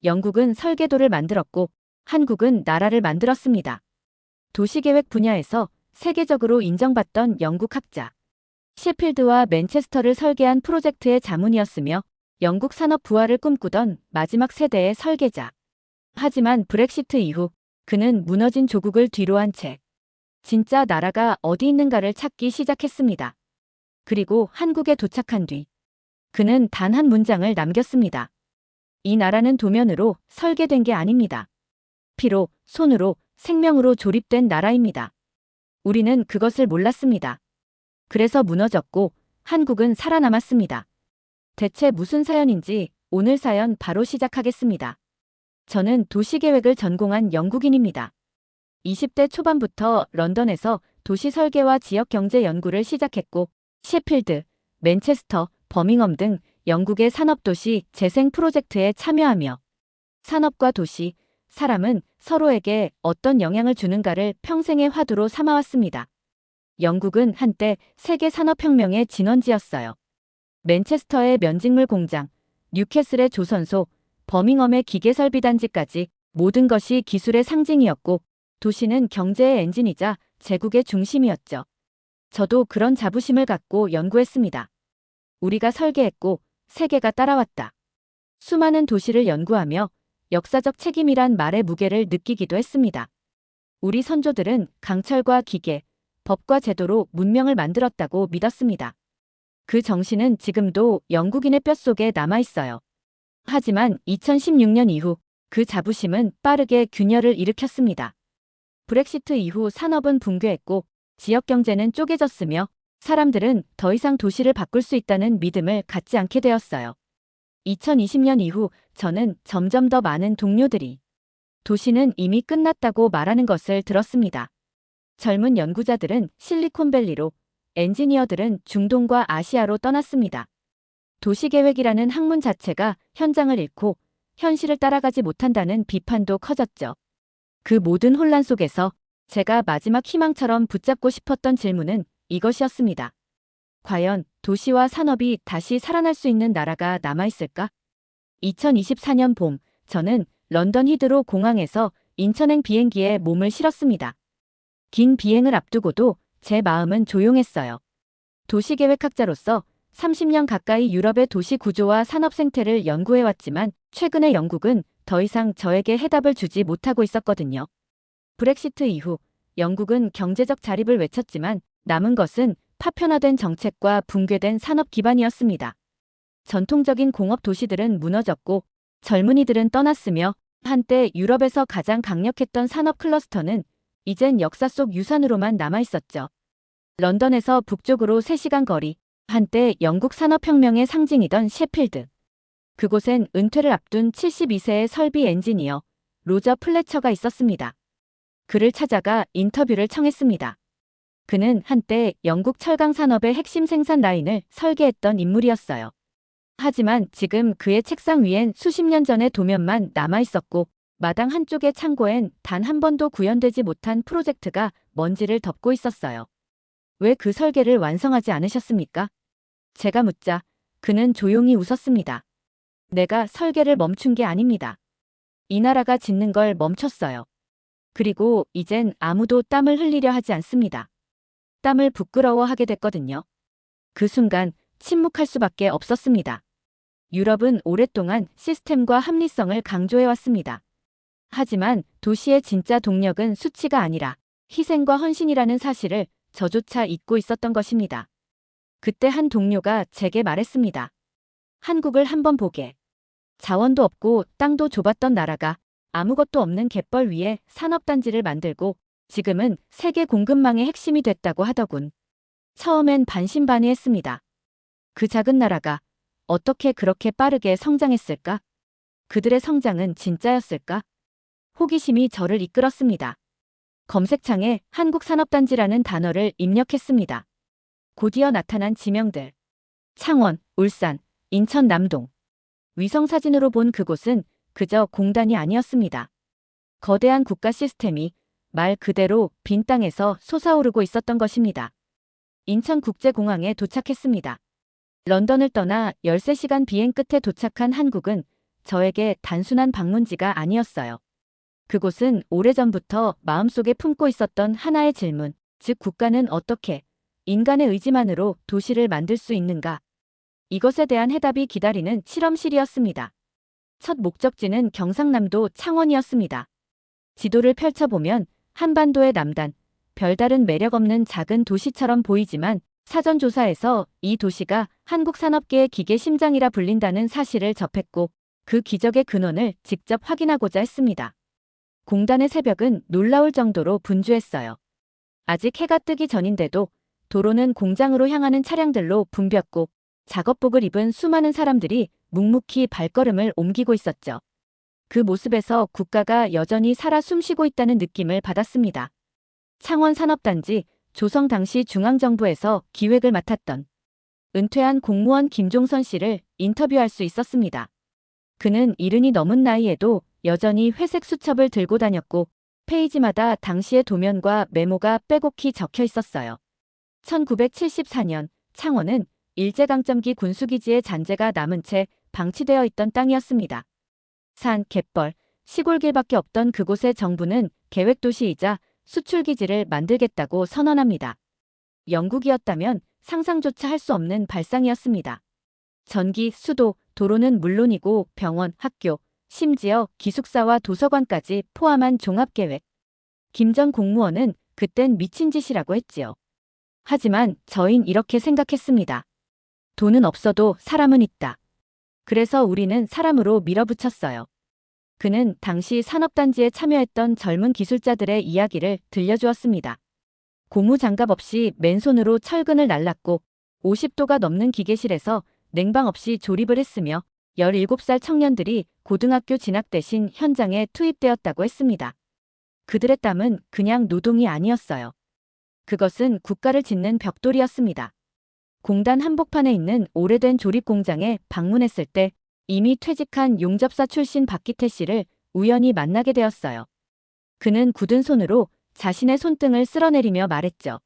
영국은 설계도를 만들었고 한국은 나라를 만들었습니다. 도시계획 분야에서 세계적으로 인정받던 영국 학자 셰필드와 맨체스터를 설계한 프로젝트의 자문이었으며 영국 산업 부활을 꿈꾸던 마지막 세대의 설계자. 하지만 브렉시트 이후 그는 무너진 조국을 뒤로한 채 진짜 나라가 어디 있는가를 찾기 시작했습니다. 그리고 한국에 도착한 뒤 그는 단 한 문장을 남겼습니다. 이 나라는 도면으로 설계된 게 아닙니다. 피로, 손으로, 생명으로 조립된 나라입니다. 우리는 그것을 몰랐습니다. 그래서 무너졌고 한국은 살아남았습니다. 대체 무슨 사연인지 오늘 사연 바로 시작하겠습니다. 저는 도시계획을 전공한 영국인입니다. 20대 초반부터 런던에서 도시 설계와 지역 경제 연구를 시작했고 셰필드, 맨체스터, 버밍엄 등 영국의 산업도시 재생 프로젝트에 참여하며 산업과 도시, 사람은 서로에게 어떤 영향을 주는가를 평생의 화두로 삼아왔습니다. 영국은 한때 세계 산업혁명의 진원지였어요. 맨체스터의 면직물 공장, 뉴캐슬의 조선소, 버밍엄의 기계설비단지까지 모든 것이 기술의 상징이었고 도시는 경제의 엔진이자 제국의 중심이었죠. 저도 그런 자부심을 갖고 연구했습니다. 우리가 설계했고 세계가 따라왔다. 수많은 도시를 연구하며 역사적 책임이란 말의 무게를 느끼기도 했습니다. 우리 선조들은 강철과 기계, 법과 제도로 문명을 만들었다고 믿었습니다. 그 정신은 지금도 영국인의 뼛속에 남아있어요. 하지만 2016년 이후 그 자부심은 빠르게 균열을 일으켰습니다. 브렉시트 이후 산업은 붕괴했고 지역 경제는 쪼개졌으며 사람들은 더 이상 도시를 바꿀 수 있다는 믿음을 갖지 않게 되었어요. 2020년 이후 저는 점점 더 많은 동료들이 도시는 이미 끝났다고 말하는 것을 들었습니다. 젊은 연구자들은 실리콘밸리로, 엔지니어들은 중동과 아시아로 떠났습니다. 도시계획이라는 학문 자체가 현장을 잃고 현실을 따라가지 못한다는 비판도 커졌죠. 그 모든 혼란 속에서 제가 마지막 희망처럼 붙잡고 싶었던 질문은 이것이었습니다. 과연 도시와 산업이 다시 살아날 수 있는 나라가 남아있을까? 2024년 봄, 저는 런던 히드로 공항에서 인천행 비행기에 몸을 실었습니다. 긴 비행을 앞두고도 제 마음은 조용했어요. 도시계획학자로서 30년 가까이 유럽의 도시 구조와 산업 생태를 연구해왔지만 최근의 영국은 더 이상 저에게 해답을 주지 못하고 있었거든요. 브렉시트 이후 영국은 경제적 자립을 외쳤지만 남은 것은 파편화된 정책과 붕괴된 산업 기반이었습니다. 전통적인 공업 도시들은 무너졌고 젊은이들은 떠났으며 한때 유럽에서 가장 강력했던 산업 클러스터는 이젠 역사 속 유산으로만 남아있었죠. 런던에서 북쪽으로 3시간 거리, 한때 영국 산업혁명의 상징이던 셰필드. 그곳엔 은퇴를 앞둔 72세의 설비 엔지니어 로저 플래처가 있었습니다. 그를 찾아가 인터뷰를 청했습니다. 그는 한때 영국 철강 산업의 핵심 생산 라인을 설계했던 인물이었어요. 하지만 지금 그의 책상 위엔 수십 년 전의 도면만 남아있었고 마당 한쪽의 창고엔 단 한 번도 구현되지 못한 프로젝트가 먼지를 덮고 있었어요. 왜 그 설계를 완성하지 않으셨습니까? 제가 묻자 그는 조용히 웃었습니다. 내가 설계를 멈춘 게 아닙니다. 이 나라가 짓는 걸 멈췄어요. 그리고 이젠 아무도 땀을 흘리려 하지 않습니다. 땀을 부끄러워하게 됐거든요. 그 순간 침묵할 수밖에 없었습니다. 유럽은 오랫동안 시스템과 합리성을 강조해왔습니다. 하지만 도시의 진짜 동력은 수치가 아니라 희생과 헌신이라는 사실을 저조차 잊고 있었던 것입니다. 그때 한 동료가 제게 말했습니다. 한국을 한번 보게. 자원도 없고 땅도 좁았던 나라가 아무것도 없는 갯벌 위에 산업단지를 만들고 지금은 세계 공급망의 핵심이 됐다고 하더군. 처음엔 반신반의했습니다. 그 작은 나라가 어떻게 그렇게 빠르게 성장했을까? 그들의 성장은 진짜였을까? 호기심이 저를 이끌었습니다. 검색창에 한국산업단지라는 단어를 입력했습니다. 곧이어 나타난 지명들. 창원, 울산, 인천 남동. 위성사진으로 본 그곳은 그저 공단이 아니었습니다. 거대한 국가 시스템이 말 그대로 빈 땅에서 솟아오르고 있었던 것입니다. 인천국제공항에 도착했습니다. 런던을 떠나 13시간 비행 끝에 도착한 한국은 저에게 단순한 방문지가 아니었어요. 그곳은 오래전부터 마음속에 품고 있었던 하나의 질문, 즉 국가는 어떻게 인간의 의지만으로 도시를 만들 수 있는가? 이것에 대한 해답이 기다리는 실험실이었습니다. 첫 목적지는 경상남도 창원이었습니다. 지도를 펼쳐보면 한반도의 남단, 별다른 매력 없는 작은 도시처럼 보이지만 사전 조사에서 이 도시가 한국 산업계의 기계 심장이라 불린다는 사실을 접했고 그 기적의 근원을 직접 확인하고자 했습니다. 공단의 새벽은 놀라울 정도로 분주했어요. 아직 해가 뜨기 전인데도 도로는 공장으로 향하는 차량들로 붐볐고 작업복을 입은 수많은 사람들이 묵묵히 발걸음을 옮기고 있었죠. 그 모습에서 국가가 여전히 살아 숨쉬고 있다는 느낌을 받았습니다. 창원 산업단지, 조성 당시 중앙정부에서 기획을 맡았던 은퇴한 공무원 김종선 씨를 인터뷰할 수 있었습니다. 그는 70이 넘은 나이에도 여전히 회색 수첩을 들고 다녔고 페이지마다 당시의 도면과 메모가 빼곡히 적혀 있었어요. 1974년 창원은 일제강점기 군수기지의 잔재가 남은 채 방치되어 있던 땅이었습니다. 산, 갯벌, 시골길밖에 없던 그곳에 정부는 계획도시이자 수출기지를 만들겠다고 선언합니다. 영국이었다면 상상조차 할 수 없는 발상이었습니다. 전기, 수도, 도로는 물론이고 병원, 학교, 심지어 기숙사와 도서관까지 포함한 종합계획. 김 전 공무원은 그땐 미친 짓이라고 했지요. 하지만 저흰 이렇게 생각했습니다. 돈은 없어도 사람은 있다. 그래서 우리는 사람으로 밀어붙였어요. 그는 당시 산업단지에 참여했던 젊은 기술자들의 이야기를 들려주었습니다. 고무장갑 없이 맨손으로 철근을 날랐고 50도가 넘는 기계실에서 냉방 없이 조립을 했으며 17살 청년들이 고등학교 진학 대신 현장에 투입되었다고 했습니다. 그들의 땀은 그냥 노동이 아니었어요. 그것은 국가를 짓는 벽돌이었습니다. 공단 한복판에 있는 오래된 조립 공장에 방문했을 때 이미 퇴직한 용접사 출신 박기태 씨를 우연히 만나게 되었어요. 그는 굳은 손으로 자신의 손등을 쓸어내리며 말했죠.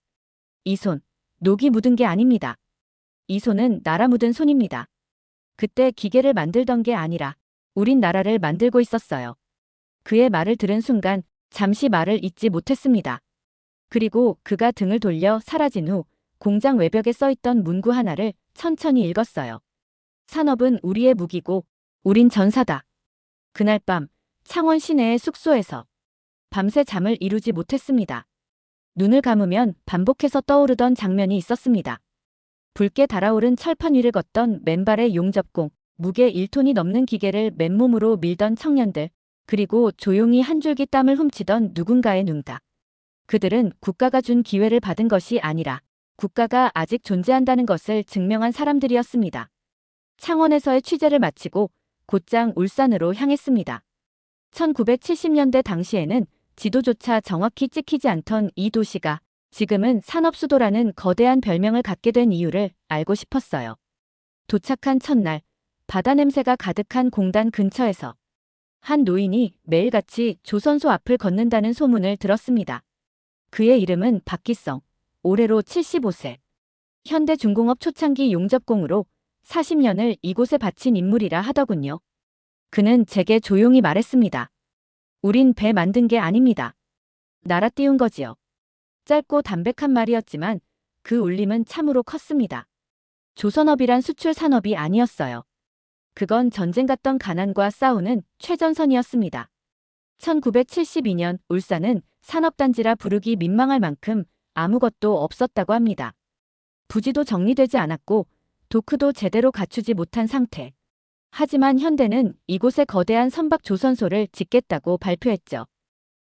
이 손, 녹이 묻은 게 아닙니다. 이 손은 나라 묻은 손입니다. 그때 기계를 만들던 게 아니라 우린 나라를 만들고 있었어요. 그의 말을 들은 순간 잠시 말을 잇지 못했습니다. 그리고 그가 등을 돌려 사라진 후 공장 외벽에 써있던 문구 하나를 천천히 읽었어요. 산업은 우리의 무기고 우린 전사다. 그날 밤 창원 시내의 숙소에서 밤새 잠을 이루지 못했습니다. 눈을 감으면 반복해서 떠오르던 장면이 있었습니다. 붉게 달아오른 철판 위를 걷던 맨발의 용접공, 무게 1톤이 넘는 기계를 맨몸으로 밀던 청년들, 그리고 조용히 한 줄기 땀을 훔치던 누군가의 눈다. 그들은 국가가 준 기회를 받은 것이 아니라 국가가 아직 존재한다는 것을 증명한 사람들이었습니다. 창원에서의 취재를 마치고 곧장 울산으로 향했습니다. 1970년대 당시에는 지도조차 정확히 찍히지 않던 이 도시가 지금은 산업수도라는 거대한 별명을 갖게 된 이유를 알고 싶었어요. 도착한 첫날, 바다 냄새가 가득한 공단 근처에서 한 노인이 매일같이 조선소 앞을 걷는다는 소문을 들었습니다. 그의 이름은 박기성, 올해로 75세. 현대중공업 초창기 용접공으로 40년을 이곳에 바친 인물이라 하더군요. 그는 제게 조용히 말했습니다. 우린 배 만든 게 아닙니다. 날아 띄운 거지요. 짧고 담백한 말이었지만 그 울림은 참으로 컸습니다. 조선업이란 수출 산업이 아니었어요. 그건 전쟁 갔던 가난과 싸우는 최전선이었습니다. 1972년 울산은 산업단지라 부르기 민망할 만큼 아무것도 없었다고 합니다. 부지도 정리되지 않았고 도크도 제대로 갖추지 못한 상태. 하지만 현대는 이곳에 거대한 선박 조선소를 짓겠다고 발표했죠.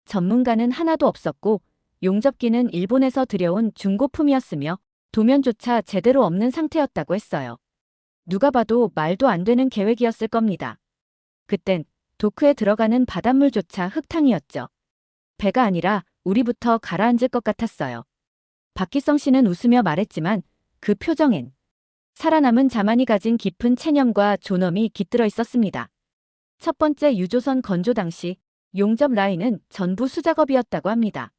전문가는 하나도 없었고 용접기는 일본에서 들여온 중고품이었으며 도면조차 제대로 없는 상태였다고 했어요. 누가 봐도 말도 안 되는 계획이었을 겁니다. 그땐 도크에 들어가는 바닷물조차 흙탕이었죠. 배가 아니라 우리부터 가라앉을 것 같았어요. 박기성 씨는 웃으며 말했지만 그 표정엔 살아남은 자만이 가진 깊은 체념과 존엄이 깃들어 있었습니다. 첫 번째 유조선 건조 당시 용접 라인은 전부 수작업이었다고 합니다.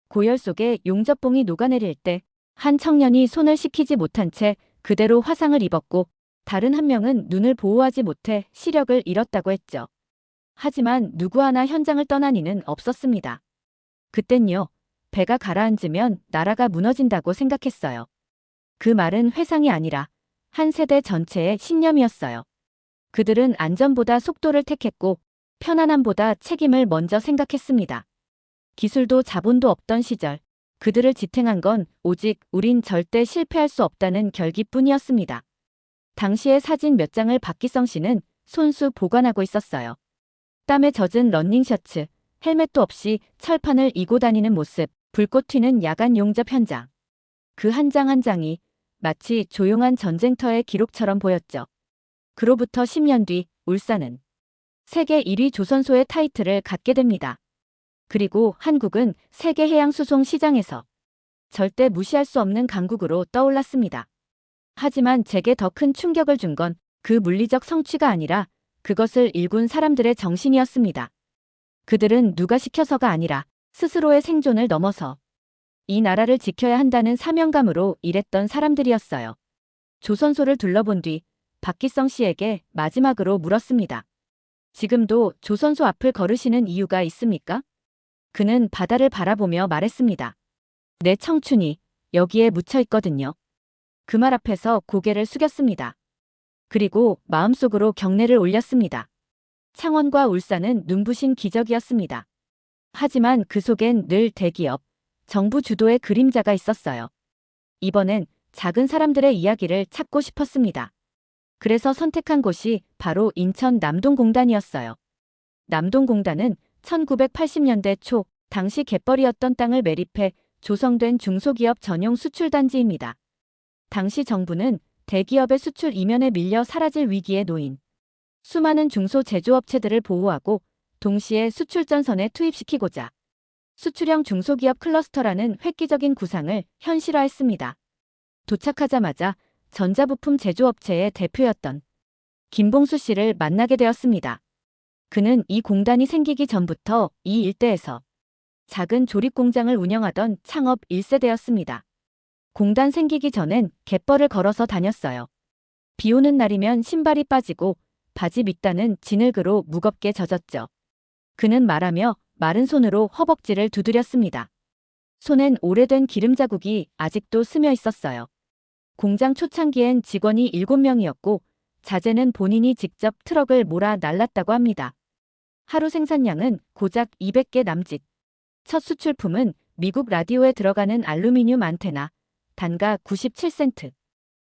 고열 속에 용접봉이 녹아내릴 때 한 청년이 손을 식히지 못한 채 그대로 화상을 입었고 다른 한 명은 눈을 보호하지 못해 시력을 잃었다고 했죠. 하지만 누구 하나 현장을 떠난 이는 없었습니다. 그땐요, 배가 가라앉으면 나라가 무너진다고 생각했어요. 그 말은 회상이 아니라 한 세대 전체의 신념이었어요. 그들은 안전보다 속도를 택했고 편안함보다 책임을 먼저 생각했습니다. 기술도 자본도 없던 시절, 그들을 지탱한 건 오직 우린 절대 실패할 수 없다는 결기뿐이었습니다. 당시의 사진 몇 장을 박기성 씨는 손수 보관하고 있었어요. 땀에 젖은 러닝셔츠, 헬멧도 없이 철판을 이고 다니는 모습, 불꽃 튀는 야간 용접 현장. 그 한 장 한 장이 마치 조용한 전쟁터의 기록처럼 보였죠. 그로부터 10년 뒤 울산은 세계 1위 조선소의 타이틀을 갖게 됩니다. 그리고 한국은 세계 해양수송 시장에서 절대 무시할 수 없는 강국으로 떠올랐습니다. 하지만 제게 더 큰 충격을 준 건 그 물리적 성취가 아니라 그것을 일군 사람들의 정신이었습니다. 그들은 누가 시켜서가 아니라 스스로의 생존을 넘어서 이 나라를 지켜야 한다는 사명감으로 일했던 사람들이었어요. 조선소를 둘러본 뒤 박기성 씨에게 마지막으로 물었습니다. 지금도 조선소 앞을 걸으시는 이유가 있습니까? 그는 바다를 바라보며 말했습니다. 내 청춘이 여기에 묻혀 있거든요. 그 말 앞에서 고개를 숙였습니다. 그리고 마음속으로 경례를 올렸습니다. 창원과 울산은 눈부신 기적이었습니다. 하지만 그 속엔 늘 대기업, 정부 주도의 그림자가 있었어요. 이번엔 작은 사람들의 이야기를 찾고 싶었습니다. 그래서 선택한 곳이 바로 인천 남동공단이었어요. 남동공단은 1980년대 초 당시 갯벌이었던 땅을 매립해 조성된 중소기업 전용 수출단지입니다. 당시 정부는 대기업의 수출 이면에 밀려 사라질 위기에 놓인 수많은 중소제조업체들을 보호하고 동시에 수출전선에 투입시키고자 수출형 중소기업 클러스터라는 획기적인 구상을 현실화했습니다. 도착하자마자 전자부품 제조업체의 대표였던 김봉수 씨를 만나게 되었습니다. 그는 이 공단이 생기기 전부터 이 일대에서 작은 조립공장을 운영하던 창업 1세대였습니다. 공단 생기기 전엔 갯벌을 걸어서 다녔어요. 비 오는 날이면 신발이 빠지고 바지 밑단은 진흙으로 무겁게 젖었죠. 그는 말하며 마른 손으로 허벅지를 두드렸습니다. 손엔 오래된 기름 자국이 아직도 스며 있었어요. 공장 초창기엔 직원이 7명이었고 자재는 본인이 직접 트럭을 몰아 날랐다고 합니다. 하루 생산량은 고작 200개 남짓. 첫 수출품은 미국 라디오에 들어가는 알루미늄 안테나, 단가 97센트.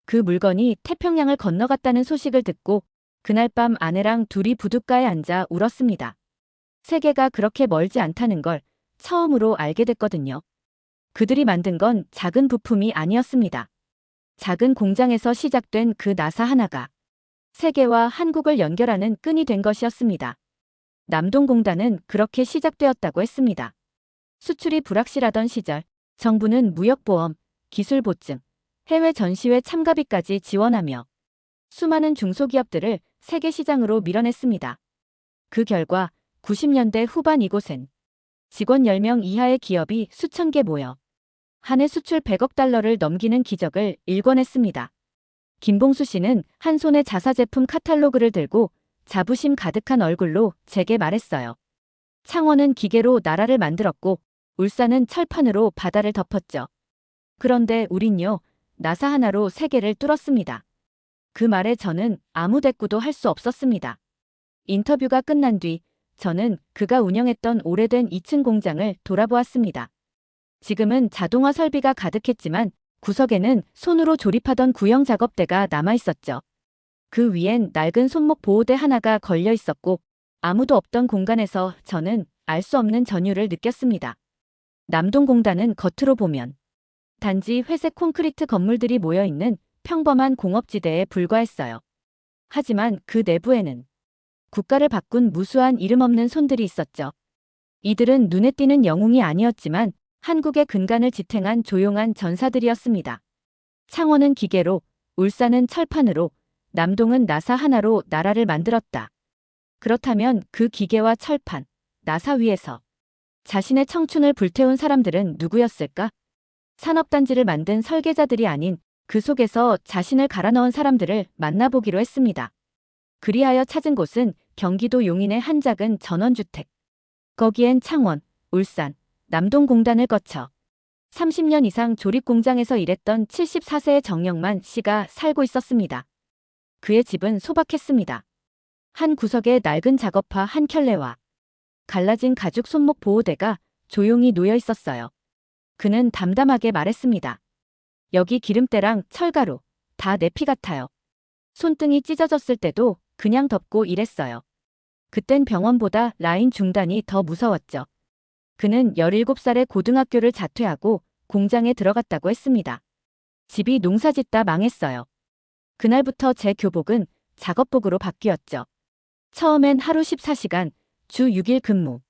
그 물건이 태평양을 건너갔다는 소식을 듣고 그날 밤 아내랑 둘이 부둣가에 앉아 울었습니다. 세계가 그렇게 멀지 않다는 걸 처음으로 알게 됐거든요. 그들이 만든 건 작은 부품이 아니었습니다. 작은 공장에서 시작된 그 나사 하나가 세계와 한국을 연결하는 끈이 된 것이었습니다. 남동공단은 그렇게 시작되었다고 했습니다. 수출이 불확실하던 시절, 정부는 무역보험, 기술보증, 해외 전시회 참가비까지 지원하며 수많은 중소기업들을 세계 시장으로 밀어냈습니다. 그 결과 90년대 후반 이곳엔 직원 10명 이하의 기업이 수천 개 모여 한 해 수출 100억 달러를 넘기는 기적을 일궈냈습니다. 김봉수 씨는 한 손에 자사제품 카탈로그를 들고 자부심 가득한 얼굴로 제게 말했어요. 창원은 기계로 나라를 만들었고 울산은 철판으로 바다를 덮었죠. 그런데 우린요, 나사 하나로 세계를 뚫었습니다. 그 말에 저는 아무 대꾸도 할 수 없었습니다. 인터뷰가 끝난 뒤 저는 그가 운영했던 오래된 2층 공장을 돌아보았습니다. 지금은 자동화 설비가 가득했지만 구석에는 손으로 조립하던 구형 작업대가 남아있었죠. 그 위엔 낡은 손목 보호대 하나가 걸려 있었고 아무도 없던 공간에서 저는 알 수 없는 전율을 느꼈습니다. 남동공단은 겉으로 보면 단지 회색 콘크리트 건물들이 모여있는 평범한 공업지대에 불과했어요. 하지만 그 내부에는 국가를 바꾼 무수한 이름 없는 손들이 있었죠. 이들은 눈에 띄는 영웅이 아니었지만 한국의 근간을 지탱한 조용한 전사들이었습니다. 창원은 기계로, 울산은 철판으로, 남동은 나사 하나로 나라를 만들었다. 그렇다면 그 기계와 철판, 나사 위에서 자신의 청춘을 불태운 사람들은 누구였을까? 산업단지를 만든 설계자들이 아닌 그 속에서 자신을 갈아 넣은 사람들을 만나보기로 했습니다. 그리하여 찾은 곳은 경기도 용인의 한 작은 전원주택. 거기엔 창원, 울산, 남동공단을 거쳐 30년 이상 조립공장에서 일했던 74세의 정영만 씨가 살고 있었습니다. 그의 집은 소박했습니다. 한 구석에 낡은 작업화 한 켤레와 갈라진 가죽 손목 보호대가 조용히 놓여 있었어요. 그는 담담하게 말했습니다. 여기 기름때랑 철가루, 다 내 피 같아요. 손등이 찢어졌을 때도 그냥 덮고 일했어요. 그땐 병원보다 라인 중단이 더 무서웠죠. 그는 17살에 고등학교를 자퇴하고 공장에 들어갔다고 했습니다. 집이 농사짓다 망했어요. 그날부터 제 교복은 작업복으로 바뀌었죠. 처음엔 하루 14시간, 주 6일 근무.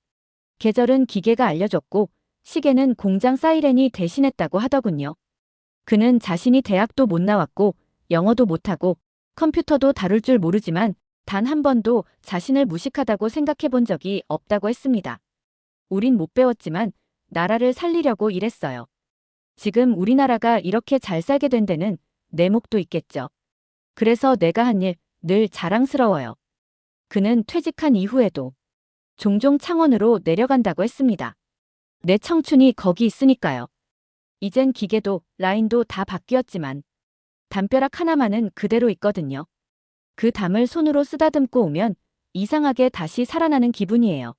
계절은 기계가 알려줬고 시계는 공장 사이렌이 대신했다고 하더군요. 그는 자신이 대학도 못 나왔고 영어도 못하고 컴퓨터도 다룰 줄 모르지만 단 한 번도 자신을 무식하다고 생각해 본 적이 없다고 했습니다. 우린 못 배웠지만 나라를 살리려고 일했어요. 지금 우리나라가 이렇게 잘 살게 된 데는 내 몫도 있겠죠. 그래서 내가 한 일 늘 자랑스러워요. 그는 퇴직한 이후에도 종종 창원으로 내려간다고 했습니다. 내 청춘이 거기 있으니까요. 이젠 기계도 라인도 다 바뀌었지만 담벼락 하나만은 그대로 있거든요. 그 담을 손으로 쓰다듬고 오면 이상하게 다시 살아나는 기분이에요.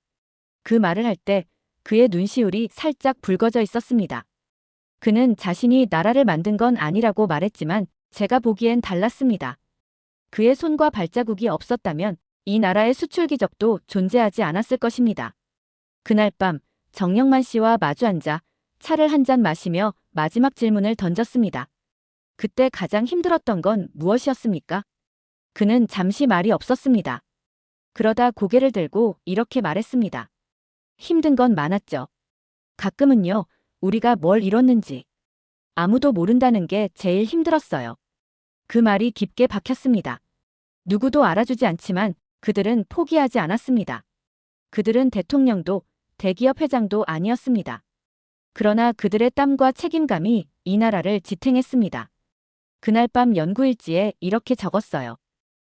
그 말을 할 때 그의 눈시울이 살짝 붉어져 있었습니다. 그는 자신이 나라를 만든 건 아니라고 말했지만 제가 보기엔 달랐습니다. 그의 손과 발자국이 없었다면 이 나라의 수출 기적도 존재하지 않았을 것입니다. 그날 밤 정영만 씨와 마주 앉아 차를 한 잔 마시며 마지막 질문을 던졌습니다. 그때 가장 힘들었던 건 무엇이었습니까? 그는 잠시 말이 없었습니다. 그러다 고개를 들고 이렇게 말했습니다. 힘든 건 많았죠. 가끔은요, 우리가 뭘 이뤘는지 아무도 모른다는 게 제일 힘들었어요. 그 말이 깊게 박혔습니다. 누구도 알아주지 않지만 그들은 포기하지 않았습니다. 그들은 대통령도 대기업 회장도 아니었습니다. 그러나 그들의 땀과 책임감이 이 나라를 지탱했습니다. 그날 밤 연구일지에 이렇게 적었어요.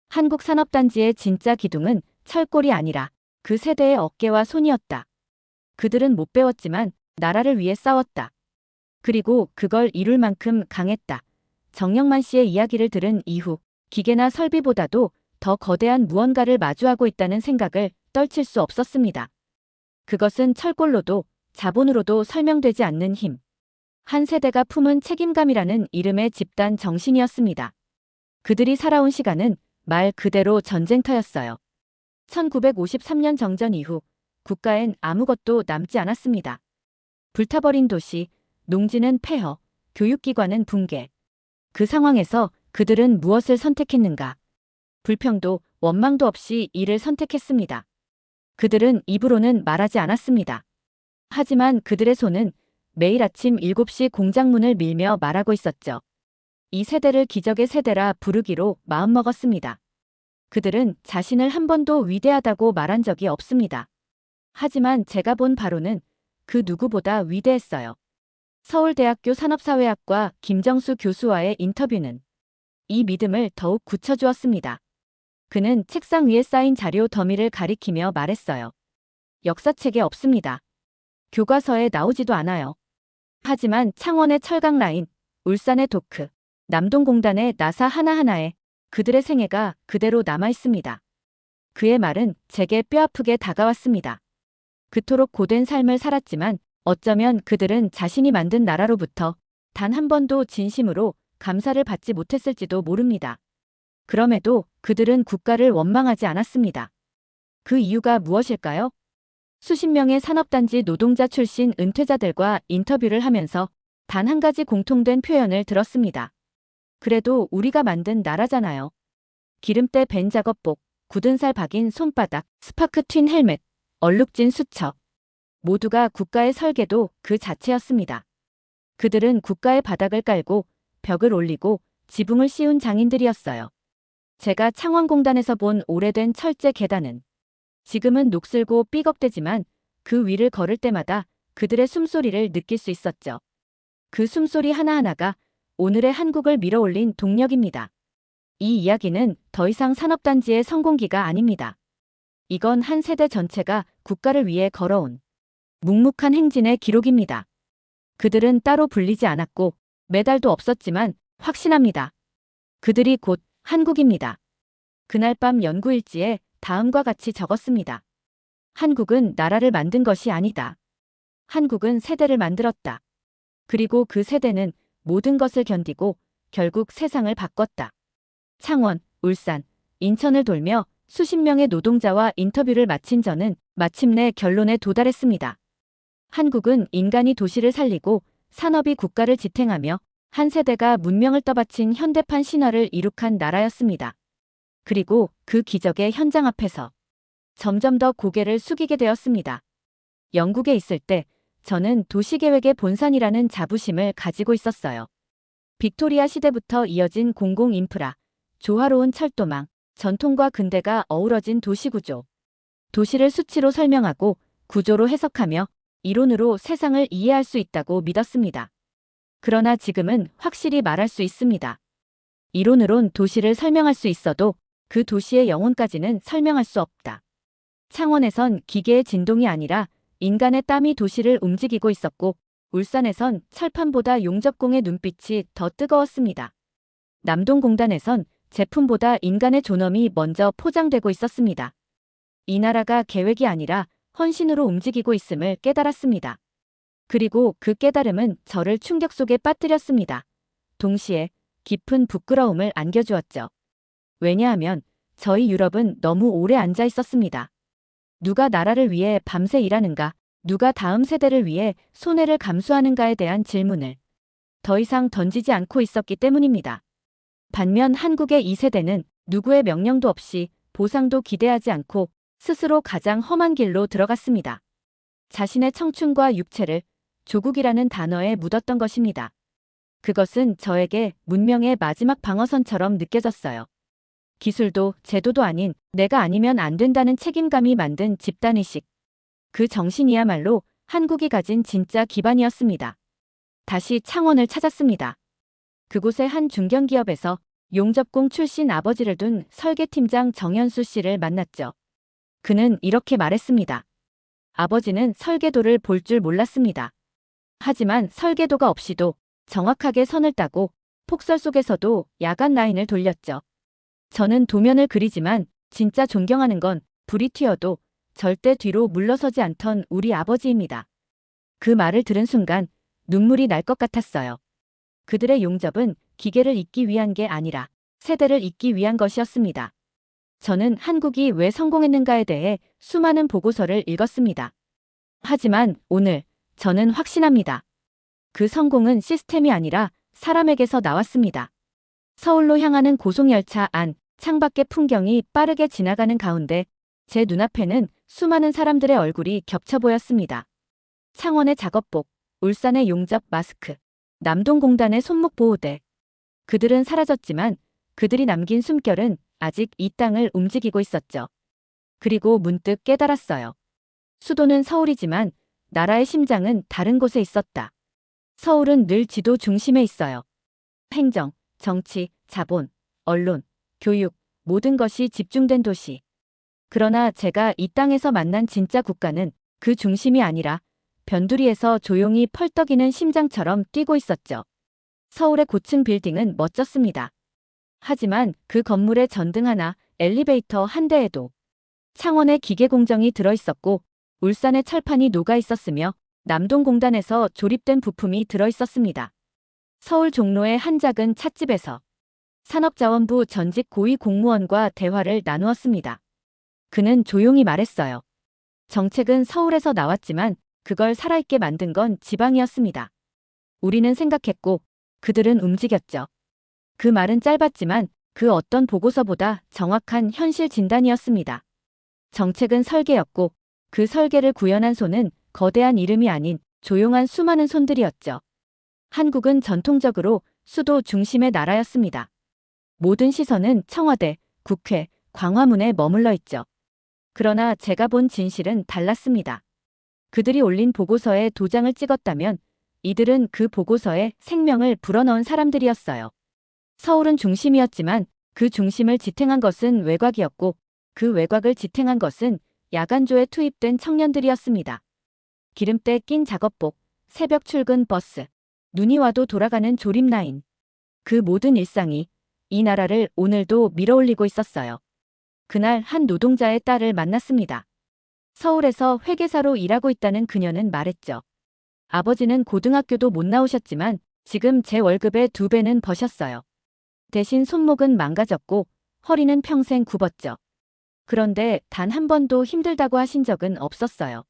한국 산업단지의 진짜 기둥은 철골이 아니라 그 세대의 어깨와 손이었다. 그들은 못 배웠지만 나라를 위해 싸웠다. 그리고 그걸 이룰 만큼 강했다. 정영만 씨의 이야기를 들은 이후 기계나 설비보다도 더 거대한 무언가를 마주하고 있다는 생각을 떨칠 수 없었습니다. 그것은 철골로도 자본으로도 설명되지 않는 힘. 한 세대가 품은 책임감이라는 이름의 집단 정신이었습니다. 그들이 살아온 시간은 말 그대로 전쟁터였어요. 1953년 정전 이후 국가엔 아무것도 남지 않았습니다. 불타버린 도시, 농지는 폐허, 교육기관은 붕괴. 그 상황에서 그들은 무엇을 선택했는가? 불평도 원망도 없이 이를 선택했습니다. 그들은 입으로는 말하지 않았습니다. 하지만 그들의 손은 매일 아침 7시 공장문을 밀며 말하고 있었죠. 이 세대를 기적의 세대라 부르기로 마음먹었습니다. 그들은 자신을 한 번도 위대하다고 말한 적이 없습니다. 하지만 제가 본 바로는 그 누구보다 위대했어요. 서울대학교 산업사회학과 김정수 교수와의 인터뷰는 이 믿음을 더욱 굳혀주었습니다. 그는 책상 위에 쌓인 자료 더미를 가리키며 말했어요. 역사책에 없습니다. 교과서에 나오지도 않아요. 하지만 창원의 철강 라인, 울산의 도크, 남동공단의 나사 하나하나에 그들의 생애가 그대로 남아있습니다. 그의 말은 제게 뼈아프게 다가왔습니다. 그토록 고된 삶을 살았지만 어쩌면 그들은 자신이 만든 나라로부터 단 한 번도 진심으로 감사를 받지 못했을지도 모릅니다. 그럼에도 그들은 국가를 원망하지 않았습니다. 그 이유가 무엇일까요? 수십 명의 산업단지 노동자 출신 은퇴자들과 인터뷰를 하면서 단 한 가지 공통된 표현을 들었습니다. 그래도 우리가 만든 나라잖아요. 기름때 벤 작업복, 굳은 살 박인 손바닥, 스파크 튄 헬멧, 얼룩진 수첩. 모두가 국가의 설계도 그 자체였습니다. 그들은 국가의 바닥을 깔고 벽을 올리고 지붕을 씌운 장인들이었어요. 제가 창원공단에서 본 오래된 철제 계단은 지금은 녹슬고 삐걱대지만 그 위를 걸을 때마다 그들의 숨소리를 느낄 수 있었죠. 그 숨소리 하나하나가 오늘의 한국을 밀어올린 동력입니다. 이 이야기는 더 이상 산업단지의 성공기가 아닙니다. 이건 한 세대 전체가 국가를 위해 걸어온 묵묵한 행진의 기록입니다. 그들은 따로 불리지 않았고 메달도 없었지만 확신합니다. 그들이 곧 한국입니다. 그날 밤 연구일지에 다음과 같이 적었습니다. 한국은 나라를 만든 것이 아니다. 한국은 세대를 만들었다. 그리고 그 세대는 모든 것을 견디고 결국 세상을 바꿨다. 창원, 울산, 인천을 돌며 수십 명의 노동자와 인터뷰를 마친 저는 마침내 결론에 도달했습니다. 한국은 인간이 도시를 살리고 산업이 국가를 지탱하며 한 세대가 문명을 떠받친 현대판 신화를 이룩한 나라였습니다. 그리고 그 기적의 현장 앞에서 점점 더 고개를 숙이게 되었습니다. 영국에 있을 때 저는 도시계획의 본산이라는 자부심을 가지고 있었어요. 빅토리아 시대부터 이어진 공공인프라, 조화로운 철도망, 전통과 근대가 어우러진 도시구조. 도시를 수치로 설명하고 구조로 해석하며 이론으로 세상을 이해할 수 있다고 믿었습니다. 그러나 지금은 확실히 말할 수 있습니다. 이론으론 도시를 설명할 수 있어도 그 도시의 영혼까지는 설명할 수 없다. 창원에선 기계의 진동이 아니라 인간의 땀이 도시를 움직이고 있었고 울산에선 철판보다 용접공의 눈빛이 더 뜨거웠습니다. 남동공단에선 제품보다 인간의 존엄이 먼저 포장되고 있었습니다. 이 나라가 계획이 아니라 헌신으로 움직이고 있음을 깨달았습니다. 그리고 그 깨달음은 저를 충격 속에 빠뜨렸습니다. 동시에 깊은 부끄러움을 안겨주었죠. 왜냐하면 저희 유럽은 너무 오래 앉아 있었습니다. 누가 나라를 위해 밤새 일하는가, 누가 다음 세대를 위해 손해를 감수하는가에 대한 질문을 더 이상 던지지 않고 있었기 때문입니다. 반면 한국의 이 세대는 누구의 명령도 없이 보상도 기대하지 않고 스스로 가장 험한 길로 들어갔습니다. 자신의 청춘과 육체를 조국이라는 단어에 묻었던 것입니다. 그것은 저에게 문명의 마지막 방어선처럼 느껴졌어요. 기술도 제도도 아닌 내가 아니면 안 된다는 책임감이 만든 집단의식. 그 정신이야말로 한국이 가진 진짜 기반이었습니다. 다시 창원을 찾았습니다. 그곳의 한 중견기업에서 용접공 출신 아버지를 둔 설계팀장 정현수 씨를 만났죠. 그는 이렇게 말했습니다. 아버지는 설계도를 볼 줄 몰랐습니다. 하지만 설계도가 없이도 정확하게 선을 따고 폭설 속에서도 야간 라인을 돌렸죠. 저는 도면을 그리지만 진짜 존경하는 건 불이 튀어도 절대 뒤로 물러서지 않던 우리 아버지입니다. 그 말을 들은 순간 눈물이 날 것 같았어요. 그들의 용접은 기계를 잇기 위한 게 아니라 세대를 잇기 위한 것이었습니다. 저는 한국이 왜 성공했는가에 대해 수많은 보고서를 읽었습니다. 하지만 오늘 저는 확신합니다. 그 성공은 시스템이 아니라 사람에게서 나왔습니다. 서울로 향하는 고속열차 안 창밖의 풍경이 빠르게 지나가는 가운데 제 눈앞에는 수많은 사람들의 얼굴이 겹쳐 보였습니다. 창원의 작업복, 울산의 용접 마스크, 남동공단의 손목보호대. 그들은 사라졌지만 그들이 남긴 숨결은 아직 이 땅을 움직이고 있었죠. 그리고 문득 깨달았어요. 수도는 서울이지만 나라의 심장은 다른 곳에 있었다. 서울은 늘 지도 중심에 있어요. 행정, 정치, 자본, 언론, 교육, 모든 것이 집중된 도시. 그러나 제가 이 땅에서 만난 진짜 국가는 그 중심이 아니라 변두리에서 조용히 펄떡이는 심장처럼 뛰고 있었죠. 서울의 고층 빌딩은 멋졌습니다. 하지만 그 건물의 전등 하나, 엘리베이터 한 대에도 창원의 기계공정이 들어있었고 울산의 철판이 녹아있었으며 남동공단에서 조립된 부품이 들어있었습니다. 서울 종로의 한 작은 찻집에서 산업자원부 전직 고위 공무원과 대화를 나누었습니다. 그는 조용히 말했어요. 정책은 서울에서 나왔지만 그걸 살아있게 만든 건 지방이었습니다. 우리는 생각했고 그들은 움직였죠. 그 말은 짧았지만 그 어떤 보고서보다 정확한 현실 진단이었습니다. 정책은 설계였고 그 설계를 구현한 손은 거대한 이름이 아닌 조용한 수많은 손들이었죠. 한국은 전통적으로 수도 중심의 나라였습니다. 모든 시선은 청와대, 국회, 광화문에 머물러 있죠. 그러나 제가 본 진실은 달랐습니다. 그들이 올린 보고서에 도장을 찍었다면 이들은 그 보고서에 생명을 불어넣은 사람들이었어요. 서울은 중심이었지만 그 중심을 지탱한 것은 외곽이었고 그 외곽을 지탱한 것은 야간조에 투입된 청년들이었습니다. 기름때 낀 작업복, 새벽 출근 버스, 눈이 와도 돌아가는 조립 라인. 그 모든 일상이 이 나라를 오늘도 밀어올리고 있었어요. 그날 한 노동자의 딸을 만났습니다. 서울에서 회계사로 일하고 있다는 그녀는 말했죠. 아버지는 고등학교도 못 나오셨지만 지금 제 월급의 2배는 버셨어요. 대신 손목은 망가졌고 허리는 평생 굽었죠. 그런데 단 한 번도 힘들다고 하신 적은 없었어요.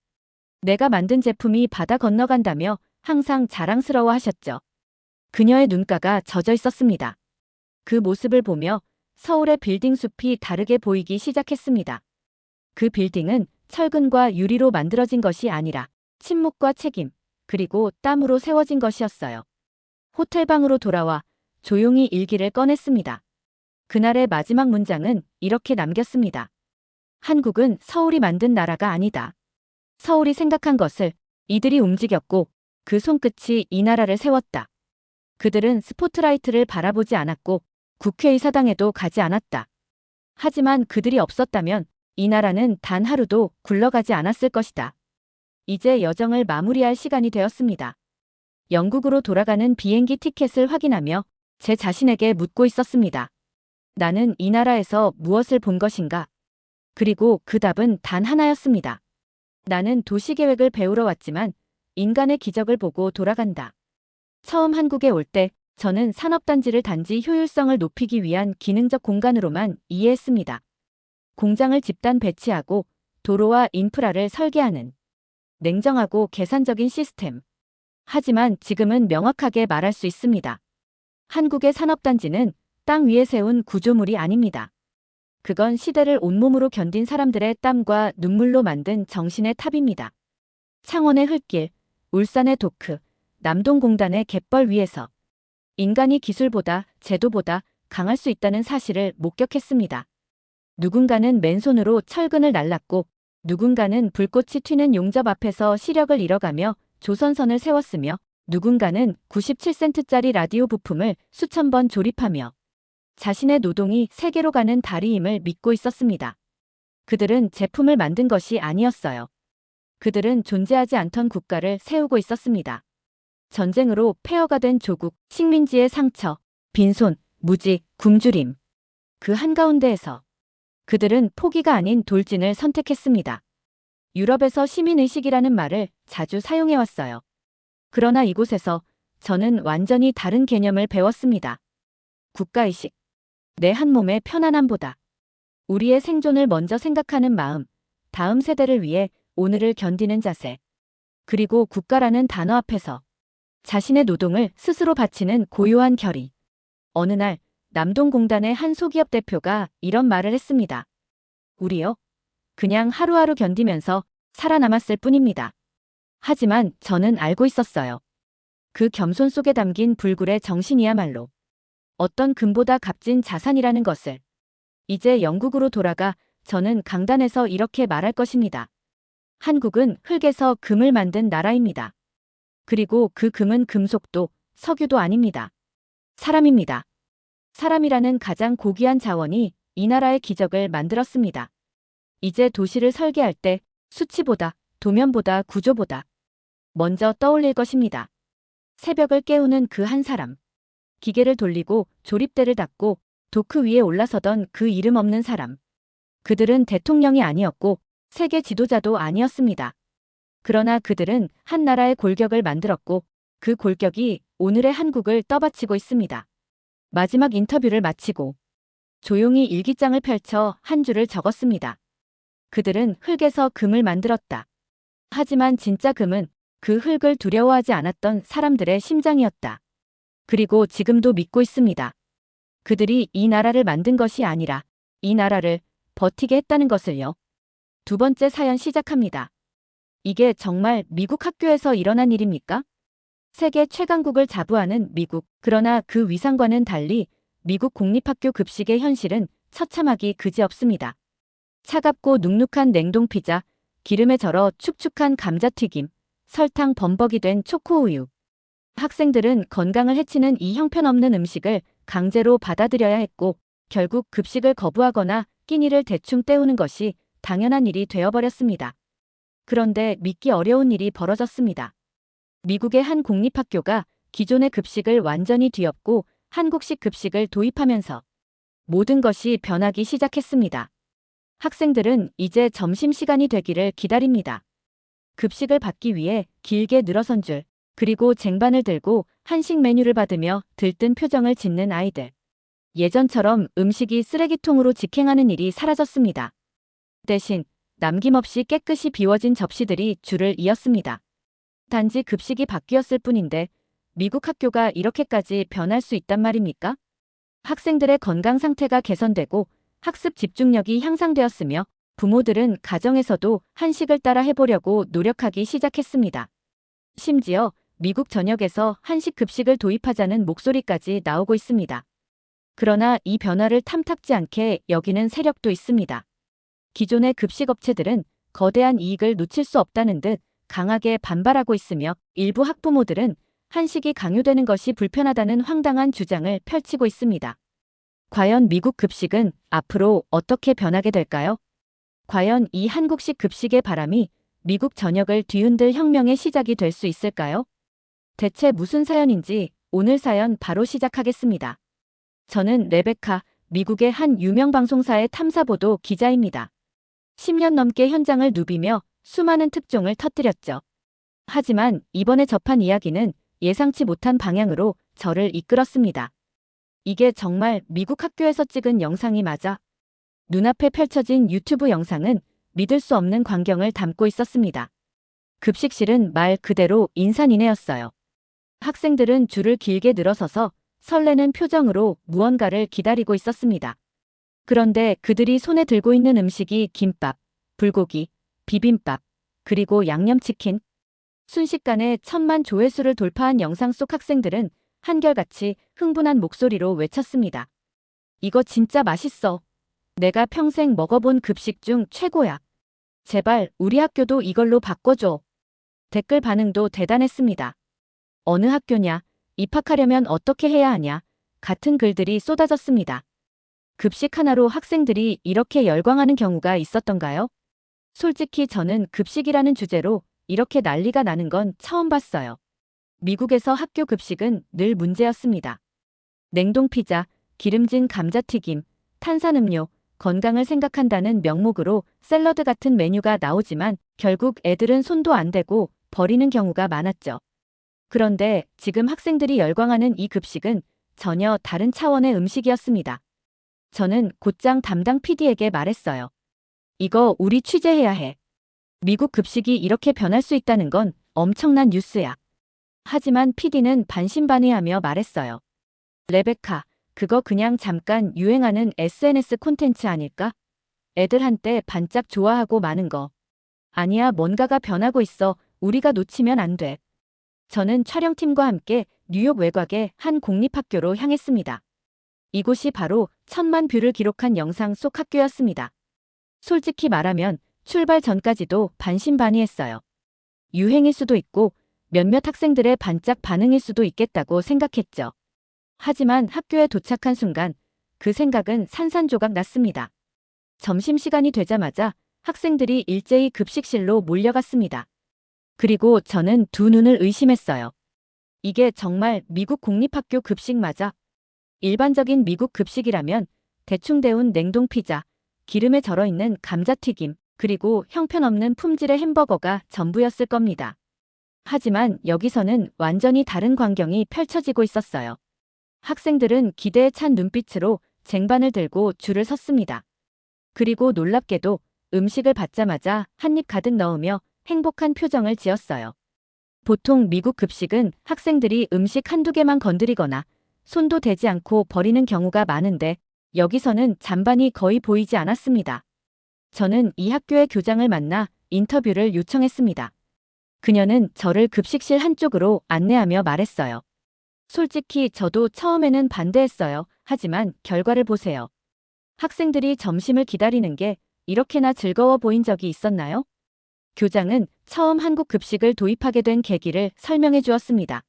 내가 만든 제품이 바다 건너간다며 항상 자랑스러워 하셨죠. 그녀의 눈가가 젖어 있었습니다. 그 모습을 보며 서울의 빌딩 숲이 다르게 보이기 시작했습니다. 그 빌딩은 철근과 유리로 만들어진 것이 아니라 침묵과 책임, 그리고 땀으로 세워진 것이었어요. 호텔방으로 돌아와 조용히 일기를 꺼냈습니다. 그날의 마지막 문장은 이렇게 남겼습니다. 한국은 서울이 만든 나라가 아니다. 서울이 생각한 것을 이들이 움직였고 그 손끝이 이 나라를 세웠다. 그들은 스포트라이트를 바라보지 않았고 국회의사당에도 가지 않았다. 하지만 그들이 없었다면 이 나라는 단 하루도 굴러가지 않았을 것이다. 이제 여정을 마무리할 시간이 되었습니다. 영국으로 돌아가는 비행기 티켓을 확인하며 제 자신에게 묻고 있었습니다. 나는 이 나라에서 무엇을 본 것인가? 그리고 그 답은 단 하나였습니다. 나는 도시계획을 배우러 왔지만 인간의 기적을 보고 돌아간다. 처음 한국에 올 때 저는 산업단지를 단지 효율성을 높이기 위한 기능적 공간으로만 이해했습니다. 공장을 집단 배치하고 도로와 인프라를 설계하는 냉정하고 계산적인 시스템. 하지만 지금은 명확하게 말할 수 있습니다. 한국의 산업단지는 땅 위에 세운 구조물이 아닙니다. 그건 시대를 온몸으로 견딘 사람들의 땀과 눈물로 만든 정신의 탑입니다. 창원의 흙길, 울산의 도크, 남동공단의 갯벌 위에서 인간이 기술보다 제도보다 강할 수 있다는 사실을 목격했습니다. 누군가는 맨손으로 철근을 날랐고 누군가는 불꽃이 튀는 용접 앞에서 시력을 잃어가며 조선선을 세웠으며 누군가는 97센트짜리 라디오 부품을 수천 번 조립하며 자신의 노동이 세계로 가는 다리임을 믿고 있었습니다. 그들은 제품을 만든 것이 아니었어요. 그들은 존재하지 않던 국가를 세우고 있었습니다. 전쟁으로 폐허가 된 조국, 식민지의 상처, 빈손, 무직, 굶주림. 그 한가운데에서 그들은 포기가 아닌 돌진을 선택했습니다. 유럽에서 시민의식이라는 말을 자주 사용해왔어요. 그러나 이곳에서 저는 완전히 다른 개념을 배웠습니다. 국가의식. 내 한 몸의 편안함보다 우리의 생존을 먼저 생각하는 마음, 다음 세대를 위해 오늘을 견디는 자세. 그리고 국가라는 단어 앞에서 자신의 노동을 스스로 바치는 고요한 결의. 어느 날 남동공단의 한 소기업 대표가 이런 말을 했습니다. 우리요? 그냥 하루하루 견디면서 살아남았을 뿐입니다. 하지만 저는 알고 있었어요. 그 겸손 속에 담긴 불굴의 정신이야말로 어떤 금보다 값진 자산이라는 것을. 이제 영국으로 돌아가 저는 강단에서 이렇게 말할 것입니다. 한국은 흙에서 금을 만든 나라입니다. 그리고 그 금은 금속도 석유도 아닙니다. 사람입니다. 사람이라는 가장 고귀한 자원이 이 나라의 기적을 만들었습니다. 이제 도시를 설계할 때 수치보다, 도면보다, 구조보다 먼저 떠올릴 것입니다. 새벽을 깨우는 그 한 사람. 기계를 돌리고 조립대를 닫고 도크 위에 올라서던 그 이름 없는 사람. 그들은 대통령이 아니었고 세계 지도자도 아니었습니다. 그러나 그들은 한 나라의 골격을 만들었고 그 골격이 오늘의 한국을 떠받치고 있습니다. 마지막 인터뷰를 마치고 조용히 일기장을 펼쳐 한 줄을 적었습니다. 그들은 흙에서 금을 만들었다. 하지만 진짜 금은 그 흙을 두려워하지 않았던 사람들의 심장이었다. 그리고 지금도 믿고 있습니다. 그들이 이 나라를 만든 것이 아니라 이 나라를 버티게 했다는 것을요. 두 번째 사연 시작합니다. 이게 정말 미국 학교에서 일어난 일입니까? 세계 최강국을 자부하는 미국. 그러나 그 위상과는 달리 미국 공립학교 급식의 현실은 처참하기 그지없습니다. 차갑고 눅눅한 냉동피자, 기름에 절어 축축한 감자튀김, 설탕 범벅이 된 초코우유. 학생들은 건강을 해치는 이 형편없는 음식을 강제로 받아들여야 했고, 결국 급식을 거부하거나 끼니를 대충 때우는 것이 당연한 일이 되어버렸습니다. 그런데 믿기 어려운 일이 벌어졌습니다. 미국의 한 공립학교가 기존의 급식을 완전히 뒤엎고 한국식 급식을 도입하면서 모든 것이 변하기 시작했습니다. 학생들은 이제 점심시간이 되기를 기다립니다. 급식을 받기 위해 길게 늘어선 줄, 그리고 쟁반을 들고 한식 메뉴를 받으며 들뜬 표정을 짓는 아이들. 예전처럼 음식이 쓰레기통으로 직행하는 일이 사라졌습니다. 대신 남김없이 깨끗이 비워진 접시들이 줄을 이었습니다. 단지 급식이 바뀌었을 뿐인데 미국 학교가 이렇게까지 변할 수 있단 말입니까? 학생들의 건강 상태가 개선되고 학습 집중력이 향상되었으며 부모들은 가정에서도 한식을 따라 해보려고 노력하기 시작했습니다. 심지어 미국 전역에서 한식 급식을 도입하자는 목소리까지 나오고 있습니다. 그러나 이 변화를 탐탁지 않게 여기는 세력도 있습니다. 기존의 급식 업체들은 거대한 이익을 놓칠 수 없다는 듯 강하게 반발하고 있으며 일부 학부모들은 한식이 강요되는 것이 불편하다는 황당한 주장을 펼치고 있습니다. 과연 미국 급식은 앞으로 어떻게 변하게 될까요? 과연 이 한국식 급식의 바람이 미국 전역을 뒤흔들 혁명의 시작이 될 수 있을까요? 대체 무슨 사연인지 오늘 사연 바로 시작하겠습니다. 저는 레베카, 미국의 한 유명 방송사의 탐사보도 기자입니다. 10년 넘게 현장을 누비며 수많은 특종을 터뜨렸죠. 하지만 이번에 접한 이야기는 예상치 못한 방향으로 저를 이끌었습니다. 이게 정말 미국 학교에서 찍은 영상이 맞아? 눈앞에 펼쳐진 유튜브 영상은 믿을 수 없는 광경을 담고 있었습니다. 급식실은 말 그대로 인산인해였어요. 학생들은 줄을 길게 늘어서서 설레는 표정으로 무언가를 기다리고 있었습니다. 그런데 그들이 손에 들고 있는 음식이 김밥, 불고기, 비빔밥, 그리고 양념치킨. 순식간에 1000만 조회수를 돌파한 영상 속 학생들은 한결같이 흥분한 목소리로 외쳤습니다. 이거 진짜 맛있어. 내가 평생 먹어본 급식 중 최고야. 제발 우리 학교도 이걸로 바꿔줘. 댓글 반응도 대단했습니다. 어느 학교냐? 입학하려면 어떻게 해야 하냐? 같은 글들이 쏟아졌습니다. 급식 하나로 학생들이 이렇게 열광하는 경우가 있었던가요? 솔직히 저는 급식이라는 주제로 이렇게 난리가 나는 건 처음 봤어요. 미국에서 학교 급식은 늘 문제였습니다. 냉동 피자, 기름진 감자튀김, 탄산음료, 건강을 생각한다는 명목으로 샐러드 같은 메뉴가 나오지만 결국 애들은 손도 안 대고 버리는 경우가 많았죠. 그런데 지금 학생들이 열광하는 이 급식은 전혀 다른 차원의 음식이었습니다. 저는 곧장 담당 PD에게 말했어요. 이거 우리 취재해야 해. 미국 급식이 이렇게 변할 수 있다는 건 엄청난 뉴스야. 하지만 PD는 반신반의하며 말했어요. 레베카, 그거 그냥 잠깐 유행하는 SNS 콘텐츠 아닐까? 애들 한때 반짝 좋아하고 마는 거. 아니야, 뭔가가 변하고 있어. 우리가 놓치면 안 돼. 저는 촬영팀과 함께 뉴욕 외곽의 한 공립학교로 향했습니다. 이곳이 바로 1000만 뷰를 기록한 영상 속 학교였습니다. 솔직히 말하면 출발 전까지도 반신반의했어요. 유행일 수도 있고 몇몇 학생들의 반짝 반응일 수도 있겠다고 생각했죠. 하지만 학교에 도착한 순간 그 생각은 산산조각 났습니다. 점심시간이 되자마자 학생들이 일제히 급식실로 몰려갔습니다. 그리고 저는 두 눈을 의심했어요. 이게 정말 미국 공립학교 급식 맞아? 일반적인 미국 급식이라면 대충 데운 냉동 피자, 기름에 절어있는 감자튀김, 그리고 형편없는 품질의 햄버거가 전부였을 겁니다. 하지만 여기서는 완전히 다른 광경이 펼쳐지고 있었어요. 학생들은 기대에 찬 눈빛으로 쟁반을 들고 줄을 섰습니다. 그리고 놀랍게도 음식을 받자마자 한 입 가득 넣으며 행복한 표정을 지었어요. 보통 미국 급식은 학생들이 음식 한두 개만 건드리거나 손도 대지 않고 버리는 경우가 많은데 여기서는 잔반이 거의 보이지 않았습니다. 저는 이 학교의 교장을 만나 인터뷰를 요청했습니다. 그녀는 저를 급식실 한쪽으로 안내하며 말했어요. 솔직히 저도 처음에는 반대했어요. 하지만 결과를 보세요. 학생들이 점심을 기다리는 게 이렇게나 즐거워 보인 적이 있었나요? 교장은 처음 한국 급식을 도입하게 된 계기를 설명해 주었습니다.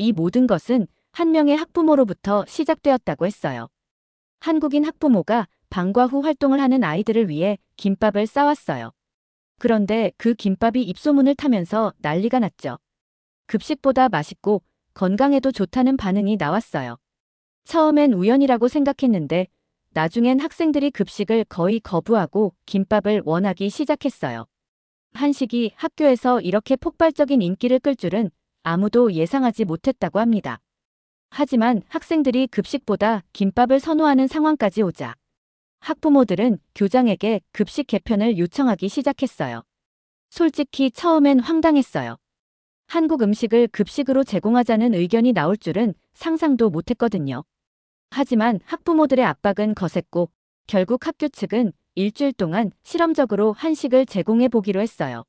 이 모든 것은 한 명의 학부모로부터 시작되었다고 했어요. 한국인 학부모가 방과 후 활동을 하는 아이들을 위해 김밥을 싸왔어요. 그런데 그 김밥이 입소문을 타면서 난리가 났죠. 급식보다 맛있고 건강에도 좋다는 반응이 나왔어요. 처음엔 우연이라고 생각했는데 나중엔 학생들이 급식을 거의 거부하고 김밥을 원하기 시작했어요. 한식이 학교에서 이렇게 폭발적인 인기를 끌 줄은 아무도 예상하지 못했다고 합니다. 하지만 학생들이 급식보다 김밥을 선호하는 상황까지 오자 학부모들은 교장에게 급식 개편을 요청하기 시작했어요. 솔직히 처음엔 황당했어요. 한국 음식을 급식으로 제공하자는 의견이 나올 줄은 상상도 못했거든요. 하지만 학부모들의 압박은 거셌고 결국 학교 측은 일주일 동안 실험적으로 한식을 제공해 보기로 했어요.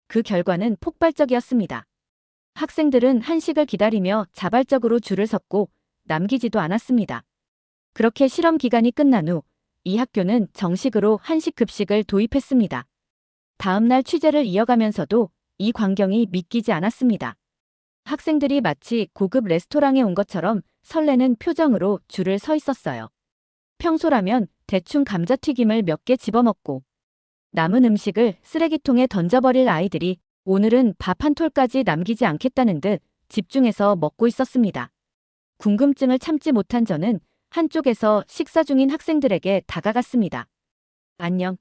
그 결과는 폭발적이었습니다. 학생들은 한식을 기다리며 자발적으로 줄을 섰고 남기지도 않았습니다. 그렇게 실험 기간이 끝난 후 이 학교는 정식으로 한식 급식을 도입했습니다. 다음날 취재를 이어가면서도 이 광경이 믿기지 않았습니다. 학생들이 마치 고급 레스토랑에 온 것처럼 설레는 표정으로 줄을 서 있었어요. 평소라면 대충 감자튀김을 몇 개 집어먹고 남은 음식을 쓰레기통에 던져버릴 아이들이 오늘은 밥 한 톨까지 남기지 않겠다는 듯 집중해서 먹고 있었습니다. 궁금증을 참지 못한 저는 한쪽에서 식사 중인 학생들에게 다가갔습니다. 안녕.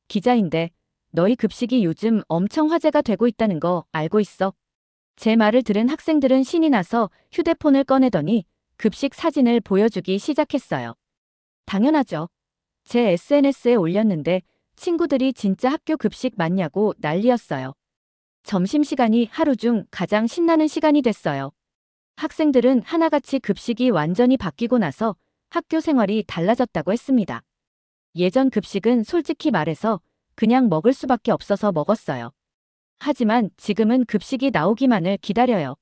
기자인데 너희 급식이 요즘 엄청 화제가 되고 있다는 거 알고 있어? 제 말을 들은 학생들은 신이 나서 휴대폰을 꺼내더니 급식 사진을 보여주기 시작했어요. 당연하죠. 제 SNS에 올렸는데 친구들이 진짜 학교 급식 맞냐고 난리였어요. 점심시간이 하루 중 가장 신나는 시간이 됐어요. 학생들은 하나같이 급식이 완전히 바뀌고 나서 학교 생활이 달라졌다고 했습니다. 예전 급식은 솔직히 말해서 그냥 먹을 수밖에 없어서 먹었어요. 하지만 지금은 급식이 나오기만을 기다려요.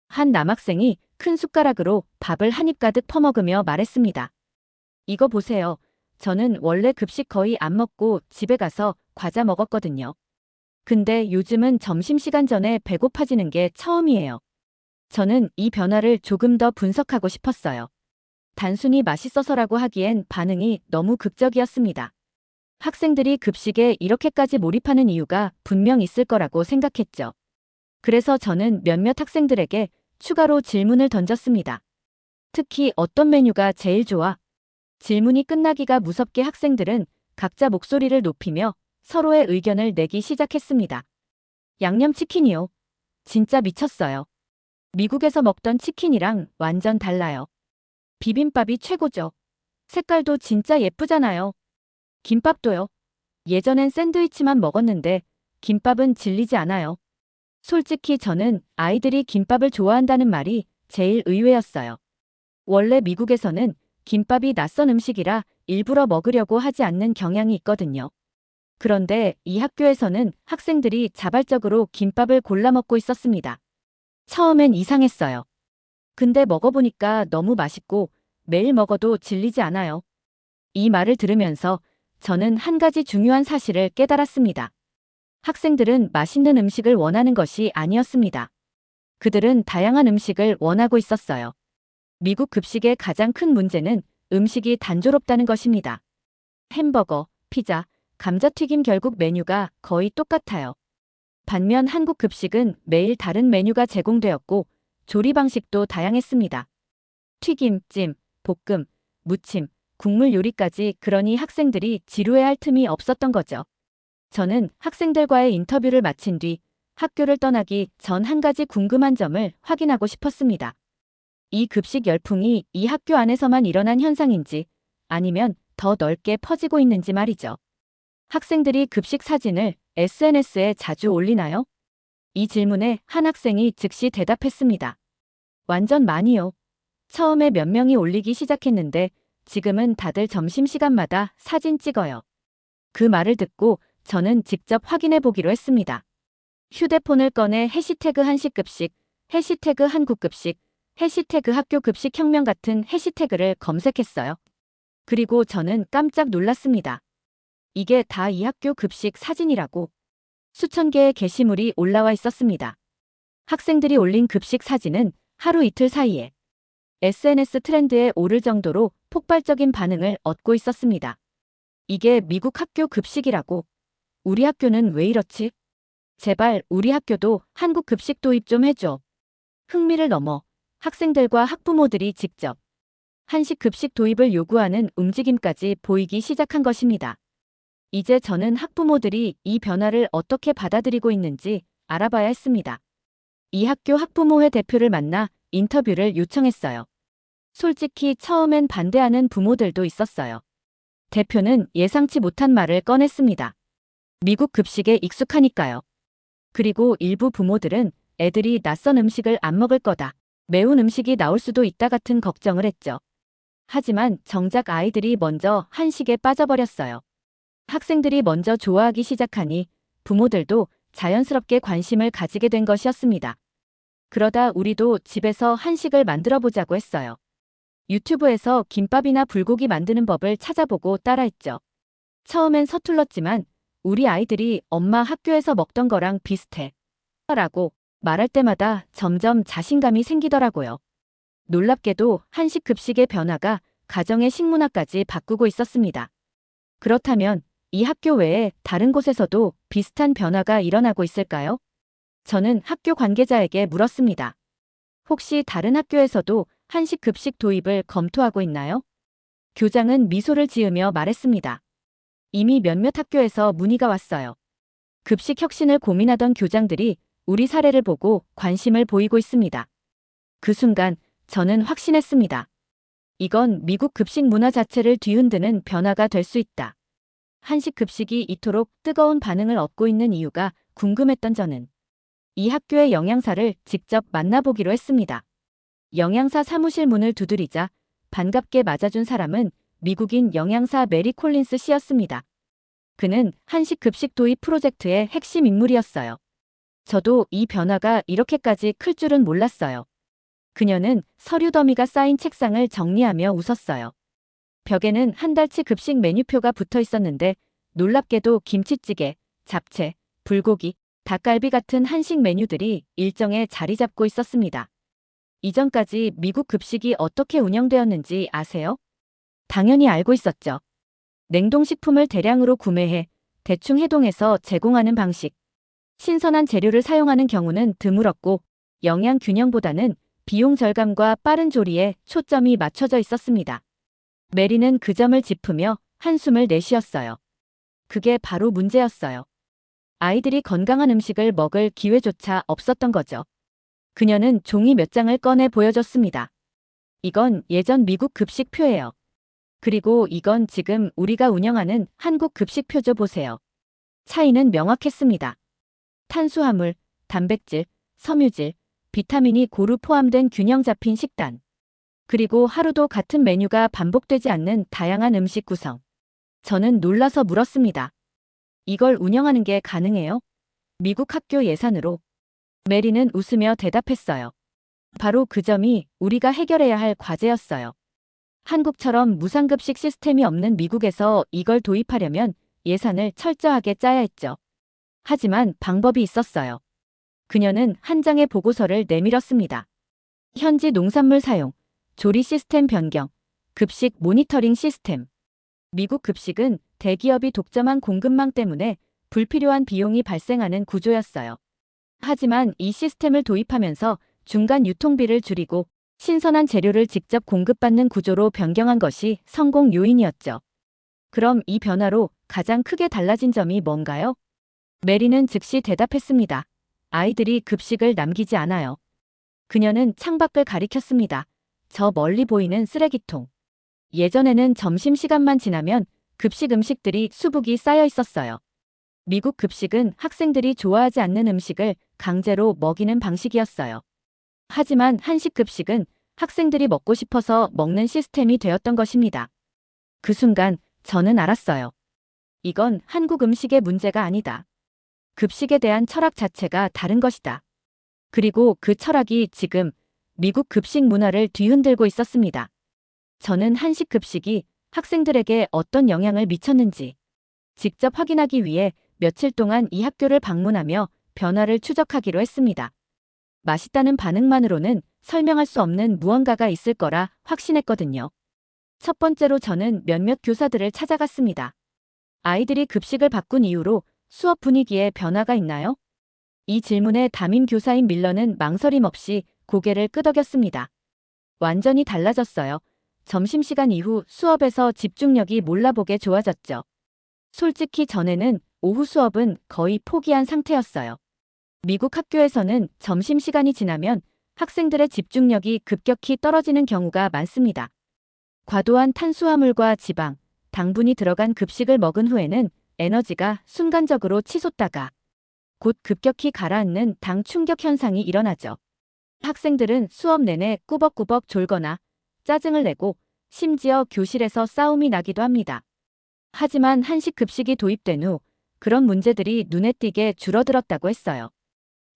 한 남학생이 큰 숟가락으로 밥을 한 입 가득 퍼먹으며 말했습니다. 이거 보세요. 저는 원래 급식 거의 안 먹고 집에 가서 과자 먹었거든요. 근데 요즘은 점심시간 전에 배고파지는 게 처음이에요. 저는 이 변화를 조금 더 분석하고 싶었어요. 단순히 맛있어서라고 하기엔 반응이 너무 극적이었습니다. 학생들이 급식에 이렇게까지 몰입하는 이유가 분명 있을 거라고 생각했죠. 그래서 저는 몇몇 학생들에게 추가로 질문을 던졌습니다. 특히 어떤 메뉴가 제일 좋아? 질문이 끝나기가 무섭게 학생들은 각자 목소리를 높이며 서로의 의견을 내기 시작했습니다. 양념치킨이요. 진짜 미쳤어요. 미국에서 먹던 치킨이랑 완전 달라요. 비빔밥이 최고죠. 색깔도 진짜 예쁘잖아요. 김밥도요. 예전엔 샌드위치만 먹었는데 김밥은 질리지 않아요. 솔직히 저는 아이들이 김밥을 좋아한다는 말이 제일 의외였어요. 원래 미국에서는 김밥이 낯선 음식이라 일부러 먹으려고 하지 않는 경향이 있거든요. 그런데 이 학교에서는 학생들이 자발적으로 김밥을 골라 먹고 있었습니다. 처음엔 이상했어요. 근데 먹어보니까 너무 맛있고 매일 먹어도 질리지 않아요. 이 말을 들으면서 저는 한 가지 중요한 사실을 깨달았습니다. 학생들은 맛있는 음식을 원하는 것이 아니었습니다. 그들은 다양한 음식을 원하고 있었어요. 미국 급식의 가장 큰 문제는 음식이 단조롭다는 것입니다. 햄버거, 피자, 감자튀김 결국 메뉴가 거의 똑같아요. 반면 한국 급식은 매일 다른 메뉴가 제공되었고 조리 방식도 다양했습니다. 튀김, 찜, 볶음, 무침, 국물 요리까지 그러니 학생들이 지루해할 틈이 없었던 거죠. 저는 학생들과의 인터뷰를 마친 뒤 학교를 떠나기 전 한 가지 궁금한 점을 확인하고 싶었습니다. 이 급식 열풍이 이 학교 안에서만 일어난 현상인지 아니면 더 넓게 퍼지고 있는지 말이죠. 학생들이 급식 사진을 SNS에 자주 올리나요? 이 질문에 한 학생이 즉시 대답했습니다. 완전 많이요. 처음에 몇 명이 올리기 시작했는데 지금은 다들 점심시간마다 사진 찍어요. 그 말을 듣고 저는 직접 확인해 보기로 했습니다. 휴대폰을 꺼내 해시태그 한식급식, 해시태그 한국급식, 해시태그 학교급식혁명 같은 해시태그를 검색했어요. 그리고 저는 깜짝 놀랐습니다. 이게 다 이 학교 급식 사진이라고. 수천 개의 게시물이 올라와 있었습니다. 학생들이 올린 급식 사진은 하루 이틀 사이에 SNS 트렌드에 오를 정도로 폭발적인 반응을 얻고 있었습니다. 이게 미국 학교 급식이라고. 우리 학교는 왜 이렇지? 제발 우리 학교도 한국 급식 도입 좀 해줘. 흥미를 넘어 학생들과 학부모들이 직접 한식 급식 도입을 요구하는 움직임까지 보이기 시작한 것입니다. 이제 저는 학부모들이 이 변화를 어떻게 받아들이고 있는지 알아봐야 했습니다. 이 학교 학부모회 대표를 만나 인터뷰를 요청했어요. 솔직히 처음엔 반대하는 부모들도 있었어요. 대표는 예상치 못한 말을 꺼냈습니다. 미국 급식에 익숙하니까요. 그리고 일부 부모들은 애들이 낯선 음식을 안 먹을 거다. 매운 음식이 나올 수도 있다 같은 걱정을 했죠. 하지만 정작 아이들이 먼저 한식에 빠져버렸어요. 학생들이 먼저 좋아하기 시작하니 부모들도 자연스럽게 관심을 가지게 된 것이었습니다. 그러다 우리도 집에서 한식을 만들어 보자고 했어요. 유튜브에서 김밥이나 불고기 만드는 법을 찾아보고 따라했죠. 처음엔 서툴렀지만 우리 아이들이 엄마 학교에서 먹던 거랑 비슷해 라고 말할 때마다 점점 자신감이 생기더라고요. 놀랍게도 한식 급식의 변화가 가정의 식문화까지 바꾸고 있었습니다. 그렇다면 이 학교 외에 다른 곳에서도 비슷한 변화가 일어나고 있을까요? 저는 학교 관계자에게 물었습니다. 혹시 다른 학교에서도 한식 급식 도입을 검토하고 있나요? 교장은 미소를 지으며 말했습니다. 이미 몇몇 학교에서 문의가 왔어요. 급식 혁신을 고민하던 교장들이 우리 사례를 보고 관심을 보이고 있습니다. 그 순간 저는 확신했습니다. 이건 미국 급식 문화 자체를 뒤흔드는 변화가 될 수 있다. 한식 급식이 이토록 뜨거운 반응을 얻고 있는 이유가 궁금했던 저는 이 학교의 영양사를 직접 만나보기로 했습니다. 영양사 사무실 문을 두드리자 반갑게 맞아준 사람은 미국인 영양사 메리 콜린스 씨였습니다. 그는 한식 급식 도입 프로젝트의 핵심 인물이었어요. 저도 이 변화가 이렇게까지 클 줄은 몰랐어요. 그녀는 서류 더미가 쌓인 책상을 정리하며 웃었어요. 벽에는 한 달치 급식 메뉴표가 붙어 있었는데 놀랍게도 김치찌개, 잡채, 불고기, 닭갈비 같은 한식 메뉴들이 일정에 자리 잡고 있었습니다. 이전까지 미국 급식이 어떻게 운영되었는지 아세요? 당연히 알고 있었죠. 냉동식품을 대량으로 구매해 대충 해동해서 제공하는 방식. 신선한 재료를 사용하는 경우는 드물었고 영양 균형보다는 비용 절감과 빠른 조리에 초점이 맞춰져 있었습니다. 메리는 그 점을 짚으며 한숨을 내쉬었어요. 그게 바로 문제였어요. 아이들이 건강한 음식을 먹을 기회조차 없었던 거죠. 그녀는 종이 몇 장을 꺼내 보여줬습니다. 이건 예전 미국 급식표예요. 그리고 이건 지금 우리가 운영하는 한국 급식표죠. 보세요. 차이는 명확했습니다. 탄수화물, 단백질, 섬유질, 비타민이 고루 포함된 균형 잡힌 식단. 그리고 하루도 같은 메뉴가 반복되지 않는 다양한 음식 구성. 저는 놀라서 물었습니다. 이걸 운영하는 게 가능해요? 미국 학교 예산으로. 메리는 웃으며 대답했어요. 바로 그 점이 우리가 해결해야 할 과제였어요. 한국처럼 무상급식 시스템이 없는 미국에서 이걸 도입하려면 예산을 철저하게 짜야 했죠. 하지만 방법이 있었어요. 그녀는 한 장의 보고서를 내밀었습니다. 현지 농산물 사용, 조리 시스템 변경, 급식 모니터링 시스템. 미국 급식은 대기업이 독점한 공급망 때문에 불필요한 비용이 발생하는 구조였어요. 하지만 이 시스템을 도입하면서 중간 유통비를 줄이고 신선한 재료를 직접 공급받는 구조로 변경한 것이 성공 요인이었죠. 그럼 이 변화로 가장 크게 달라진 점이 뭔가요? 메리는 즉시 대답했습니다. 아이들이 급식을 남기지 않아요. 그녀는 창밖을 가리켰습니다. 저 멀리 보이는 쓰레기통. 예전에는 점심시간만 지나면 급식 음식들이 수북이 쌓여 있었어요. 미국 급식은 학생들이 좋아하지 않는 음식을 강제로 먹이는 방식이었어요. 하지만 한식 급식은 학생들이 먹고 싶어서 먹는 시스템이 되었던 것입니다. 그 순간 저는 알았어요. 이건 한국 음식의 문제가 아니다. 급식에 대한 철학 자체가 다른 것이다. 그리고 그 철학이 지금 미국 급식 문화를 뒤흔들고 있었습니다. 저는 한식 급식이 학생들에게 어떤 영향을 미쳤는지 직접 확인하기 위해 며칠 동안 이 학교를 방문하며 변화를 추적하기로 했습니다. 맛있다는 반응만으로는 설명할 수 없는 무언가가 있을 거라 확신했거든요. 첫 번째로 저는 몇몇 교사들을 찾아갔습니다. 아이들이 급식을 바꾼 이후로 수업 분위기에 변화가 있나요? 이 질문에 담임 교사인 밀러는 망설임 없이 고개를 끄덕였습니다. 완전히 달라졌어요. 점심시간 이후 수업에서 집중력이 몰라보게 좋아졌죠. 솔직히 전에는 오후 수업은 거의 포기한 상태였어요. 미국 학교에서는 점심시간이 지나면 학생들의 집중력이 급격히 떨어지는 경우가 많습니다. 과도한 탄수화물과 지방, 당분이 들어간 급식을 먹은 후에는 에너지가 순간적으로 치솟다가 곧 급격히 가라앉는 당 충격 현상이 일어나죠. 학생들은 수업 내내 꾸벅꾸벅 졸거나 짜증을 내고 심지어 교실에서 싸움이 나기도 합니다. 하지만 한식 급식이 도입된 후 그런 문제들이 눈에 띄게 줄어들었다고 했어요.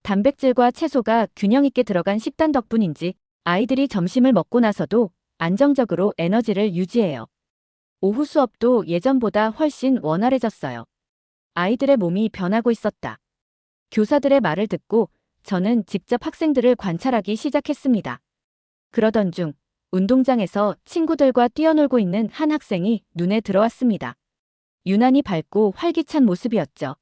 단백질과 채소가 균형 있게 들어간 식단 덕분인지 아이들이 점심을 먹고 나서도 안정적으로 에너지를 유지해요. 오후 수업도 예전보다 훨씬 원활해졌어요. 아이들의 몸이 변하고 있었다. 교사들의 말을 듣고 저는 직접 학생들을 관찰하기 시작했습니다. 그러던 중 운동장에서 친구들과 뛰어놀고 있는 한 학생이 눈에 들어왔습니다. 유난히 밝고 활기찬 모습이었죠.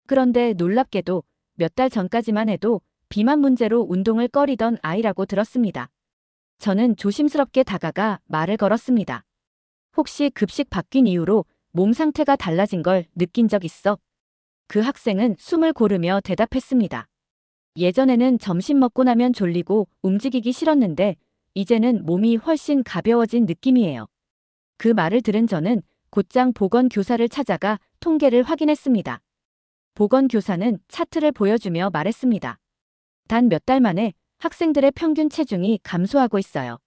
그런데 놀랍게도 몇 달 전까지만 해도 비만 문제로 운동을 꺼리던 아이라고 들었습니다. 저는 조심스럽게 다가가 말을 걸었습니다. 혹시 급식 바뀐 이후로 몸 상태가 달라진 걸 느낀 적 있어? 그 학생은 숨을 고르며 대답했습니다. 예전에는 점심 먹고 나면 졸리고 움직이기 싫었는데 이제는 몸이 훨씬 가벼워진 느낌이에요. 그 말을 들은 저는 곧장 보건교사를 찾아가 통계를 확인했습니다. 보건교사는 차트를 보여주며 말했습니다. 단 몇 달 만에 학생들의 평균 체중이 감소하고 있어요.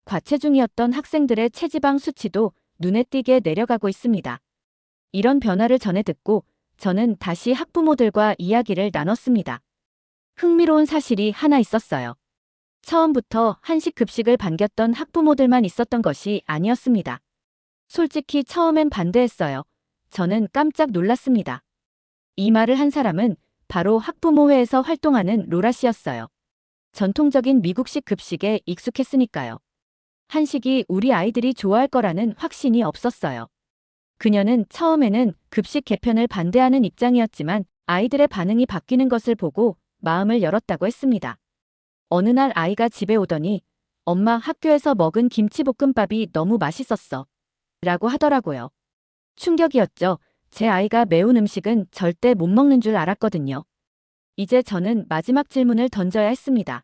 과체중이었던 학생들의 체지방 수치도 눈에 띄게 내려가고 있습니다. 이런 변화를 전해 듣고 저는 다시 학부모들과 이야기를 나눴습니다. 흥미로운 사실이 하나 있었어요. 처음부터 한식 급식을 반겼던 학부모들만 있었던 것이 아니었습니다. 솔직히 처음엔 반대했어요. 저는 깜짝 놀랐습니다. 이 말을 한 사람은 바로 학부모회에서 활동하는 로라 씨였어요. 전통적인 미국식 급식에 익숙했으니까요. 한식이 우리 아이들이 좋아할 거라는 확신이 없었어요. 그녀는 처음에는 급식 개편을 반대하는 입장이었지만 아이들의 반응이 바뀌는 것을 보고 마음을 열었다고 했습니다. 어느 날 아이가 집에 오더니 엄마 학교에서 먹은 김치볶음밥이 너무 맛있었어. 라고 하더라고요. 충격이었죠. 제 아이가 매운 음식은 절대 못 먹는 줄 알았거든요. 이제 저는 마지막 질문을 던져야 했습니다.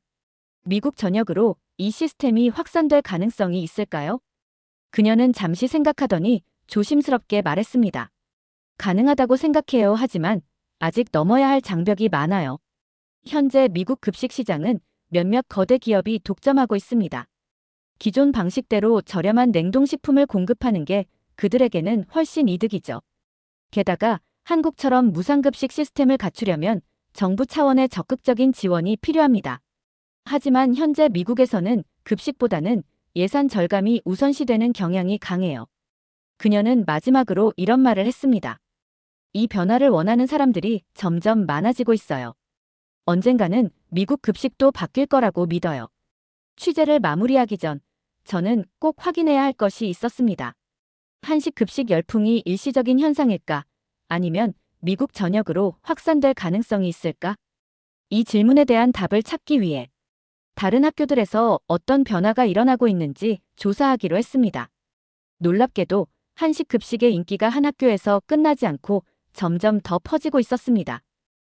미국 전역으로 이 시스템이 확산될 가능성이 있을까요? 그녀는 잠시 생각하더니 조심스럽게 말했습니다. 가능하다고 생각해요. 하지만 아직 넘어야 할 장벽이 많아요. 현재 미국 급식 시장은 몇몇 거대 기업이 독점하고 있습니다. 기존 방식대로 저렴한 냉동식품을 공급하는 게 그들에게는 훨씬 이득이죠. 게다가 한국처럼 무상급식 시스템을 갖추려면 정부 차원의 적극적인 지원이 필요합니다. 하지만 현재 미국에서는 급식보다는 예산 절감이 우선시되는 경향이 강해요. 그녀는 마지막으로 이런 말을 했습니다. 이 변화를 원하는 사람들이 점점 많아지고 있어요. 언젠가는 미국 급식도 바뀔 거라고 믿어요. 취재를 마무리하기 전 저는 꼭 확인해야 할 것이 있었습니다. 한식 급식 열풍이 일시적인 현상일까? 아니면 미국 전역으로 확산될 가능성이 있을까? 이 질문에 대한 답을 찾기 위해 다른 학교들에서 어떤 변화가 일어나고 있는지 조사하기로 했습니다. 놀랍게도 한식 급식의 인기가 한 학교에서 끝나지 않고 점점 더 퍼지고 있었습니다.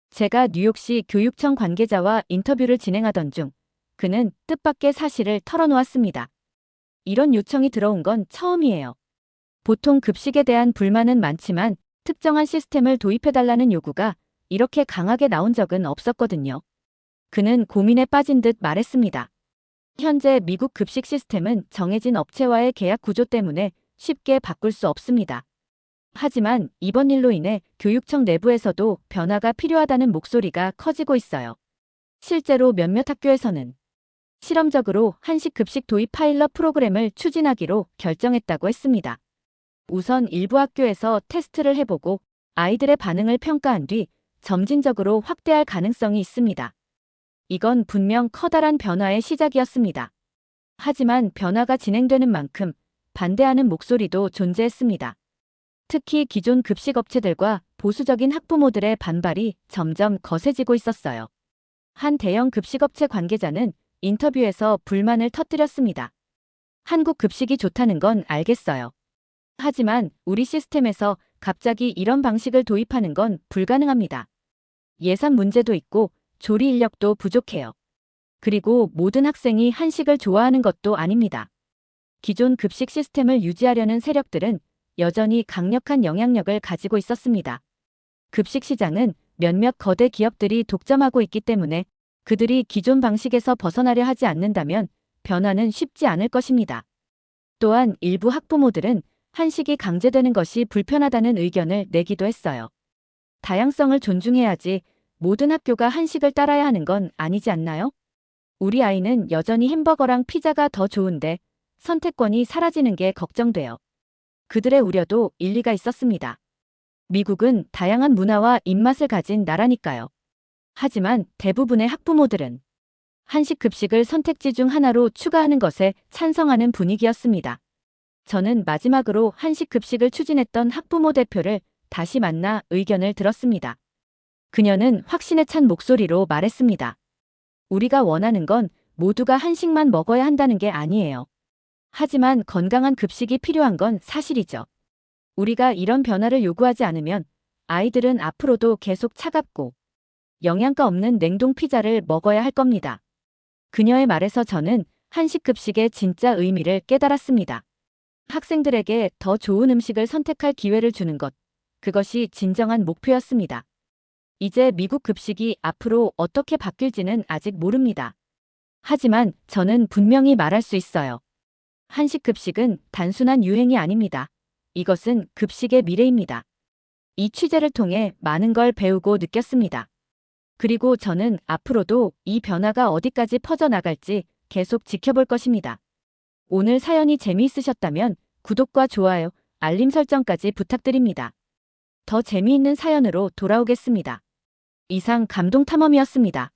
제가 뉴욕시 교육청 관계자와 인터뷰를 진행하던 중 그는 뜻밖의 사실을 털어놓았습니다. 이런 요청이 들어온 건 처음이에요. 보통 급식에 대한 불만은 많지만 특정한 시스템을 도입해달라는 요구가 이렇게 강하게 나온 적은 없었거든요. 그는 고민에 빠진 듯 말했습니다. 현재 미국 급식 시스템은 정해진 업체와의 계약 구조 때문에 쉽게 바꿀 수 없습니다. 하지만 이번 일로 인해 교육청 내부에서도 변화가 필요하다는 목소리가 커지고 있어요. 실제로 몇몇 학교에서는 실험적으로 한식 급식 도입 파일럿 프로그램을 추진하기로 결정했다고 했습니다. 우선 일부 학교에서 테스트를 해보고 아이들의 반응을 평가한 뒤 점진적으로 확대할 가능성이 있습니다. 이건 분명 커다란 변화의 시작이었습니다. 하지만 변화가 진행되는 만큼 반대하는 목소리도 존재했습니다. 특히 기존 급식업체들과 보수적인 학부모들의 반발이 점점 거세지고 있었어요. 한 대형 급식업체 관계자는 인터뷰에서 불만을 터뜨렸습니다. 한국 급식이 좋다는 건 알겠어요. 하지만 우리 시스템에서 갑자기 이런 방식을 도입하는 건 불가능합니다. 예산 문제도 있고 조리 인력도 부족해요. 그리고 모든 학생이 한식을 좋아하는 것도 아닙니다. 기존 급식 시스템을 유지하려는 세력들은 여전히 강력한 영향력을 가지고 있었습니다. 급식 시장은 몇몇 거대 기업들이 독점하고 있기 때문에 그들이 기존 방식에서 벗어나려 하지 않는다면 변화는 쉽지 않을 것입니다. 또한 일부 학부모들은 한식이 강제되는 것이 불편하다는 의견을 내기도 했어요. 다양성을 존중해야지 모든 학교가 한식을 따라야 하는 건 아니지 않나요? 우리 아이는 여전히 햄버거랑 피자가 더 좋은데 선택권이 사라지는 게 걱정돼요. 그들의 우려도 일리가 있었습니다. 미국은 다양한 문화와 입맛을 가진 나라니까요. 하지만 대부분의 학부모들은 한식 급식을 선택지 중 하나로 추가하는 것에 찬성하는 분위기였습니다. 저는 마지막으로 한식 급식을 추진했던 학부모 대표를 다시 만나 의견을 들었습니다. 그녀는 확신에 찬 목소리로 말했습니다. 우리가 원하는 건 모두가 한식만 먹어야 한다는 게 아니에요. 하지만 건강한 급식이 필요한 건 사실이죠. 우리가 이런 변화를 요구하지 않으면 아이들은 앞으로도 계속 차갑고 영양가 없는 냉동 피자를 먹어야 할 겁니다. 그녀의 말에서 저는 한식 급식의 진짜 의미를 깨달았습니다. 학생들에게 더 좋은 음식을 선택할 기회를 주는 것, 그것이 진정한 목표였습니다. 이제 미국 급식이 앞으로 어떻게 바뀔지는 아직 모릅니다. 하지만 저는 분명히 말할 수 있어요. 한식 급식은 단순한 유행이 아닙니다. 이것은 급식의 미래입니다. 이 취재를 통해 많은 걸 배우고 느꼈습니다. 그리고 저는 앞으로도 이 변화가 어디까지 퍼져나갈지 계속 지켜볼 것입니다. 오늘 사연이 재미있으셨다면 구독과 좋아요, 알림 설정까지 부탁드립니다. 더 재미있는 사연으로 돌아오겠습니다. 이상 감동탐험이었습니다.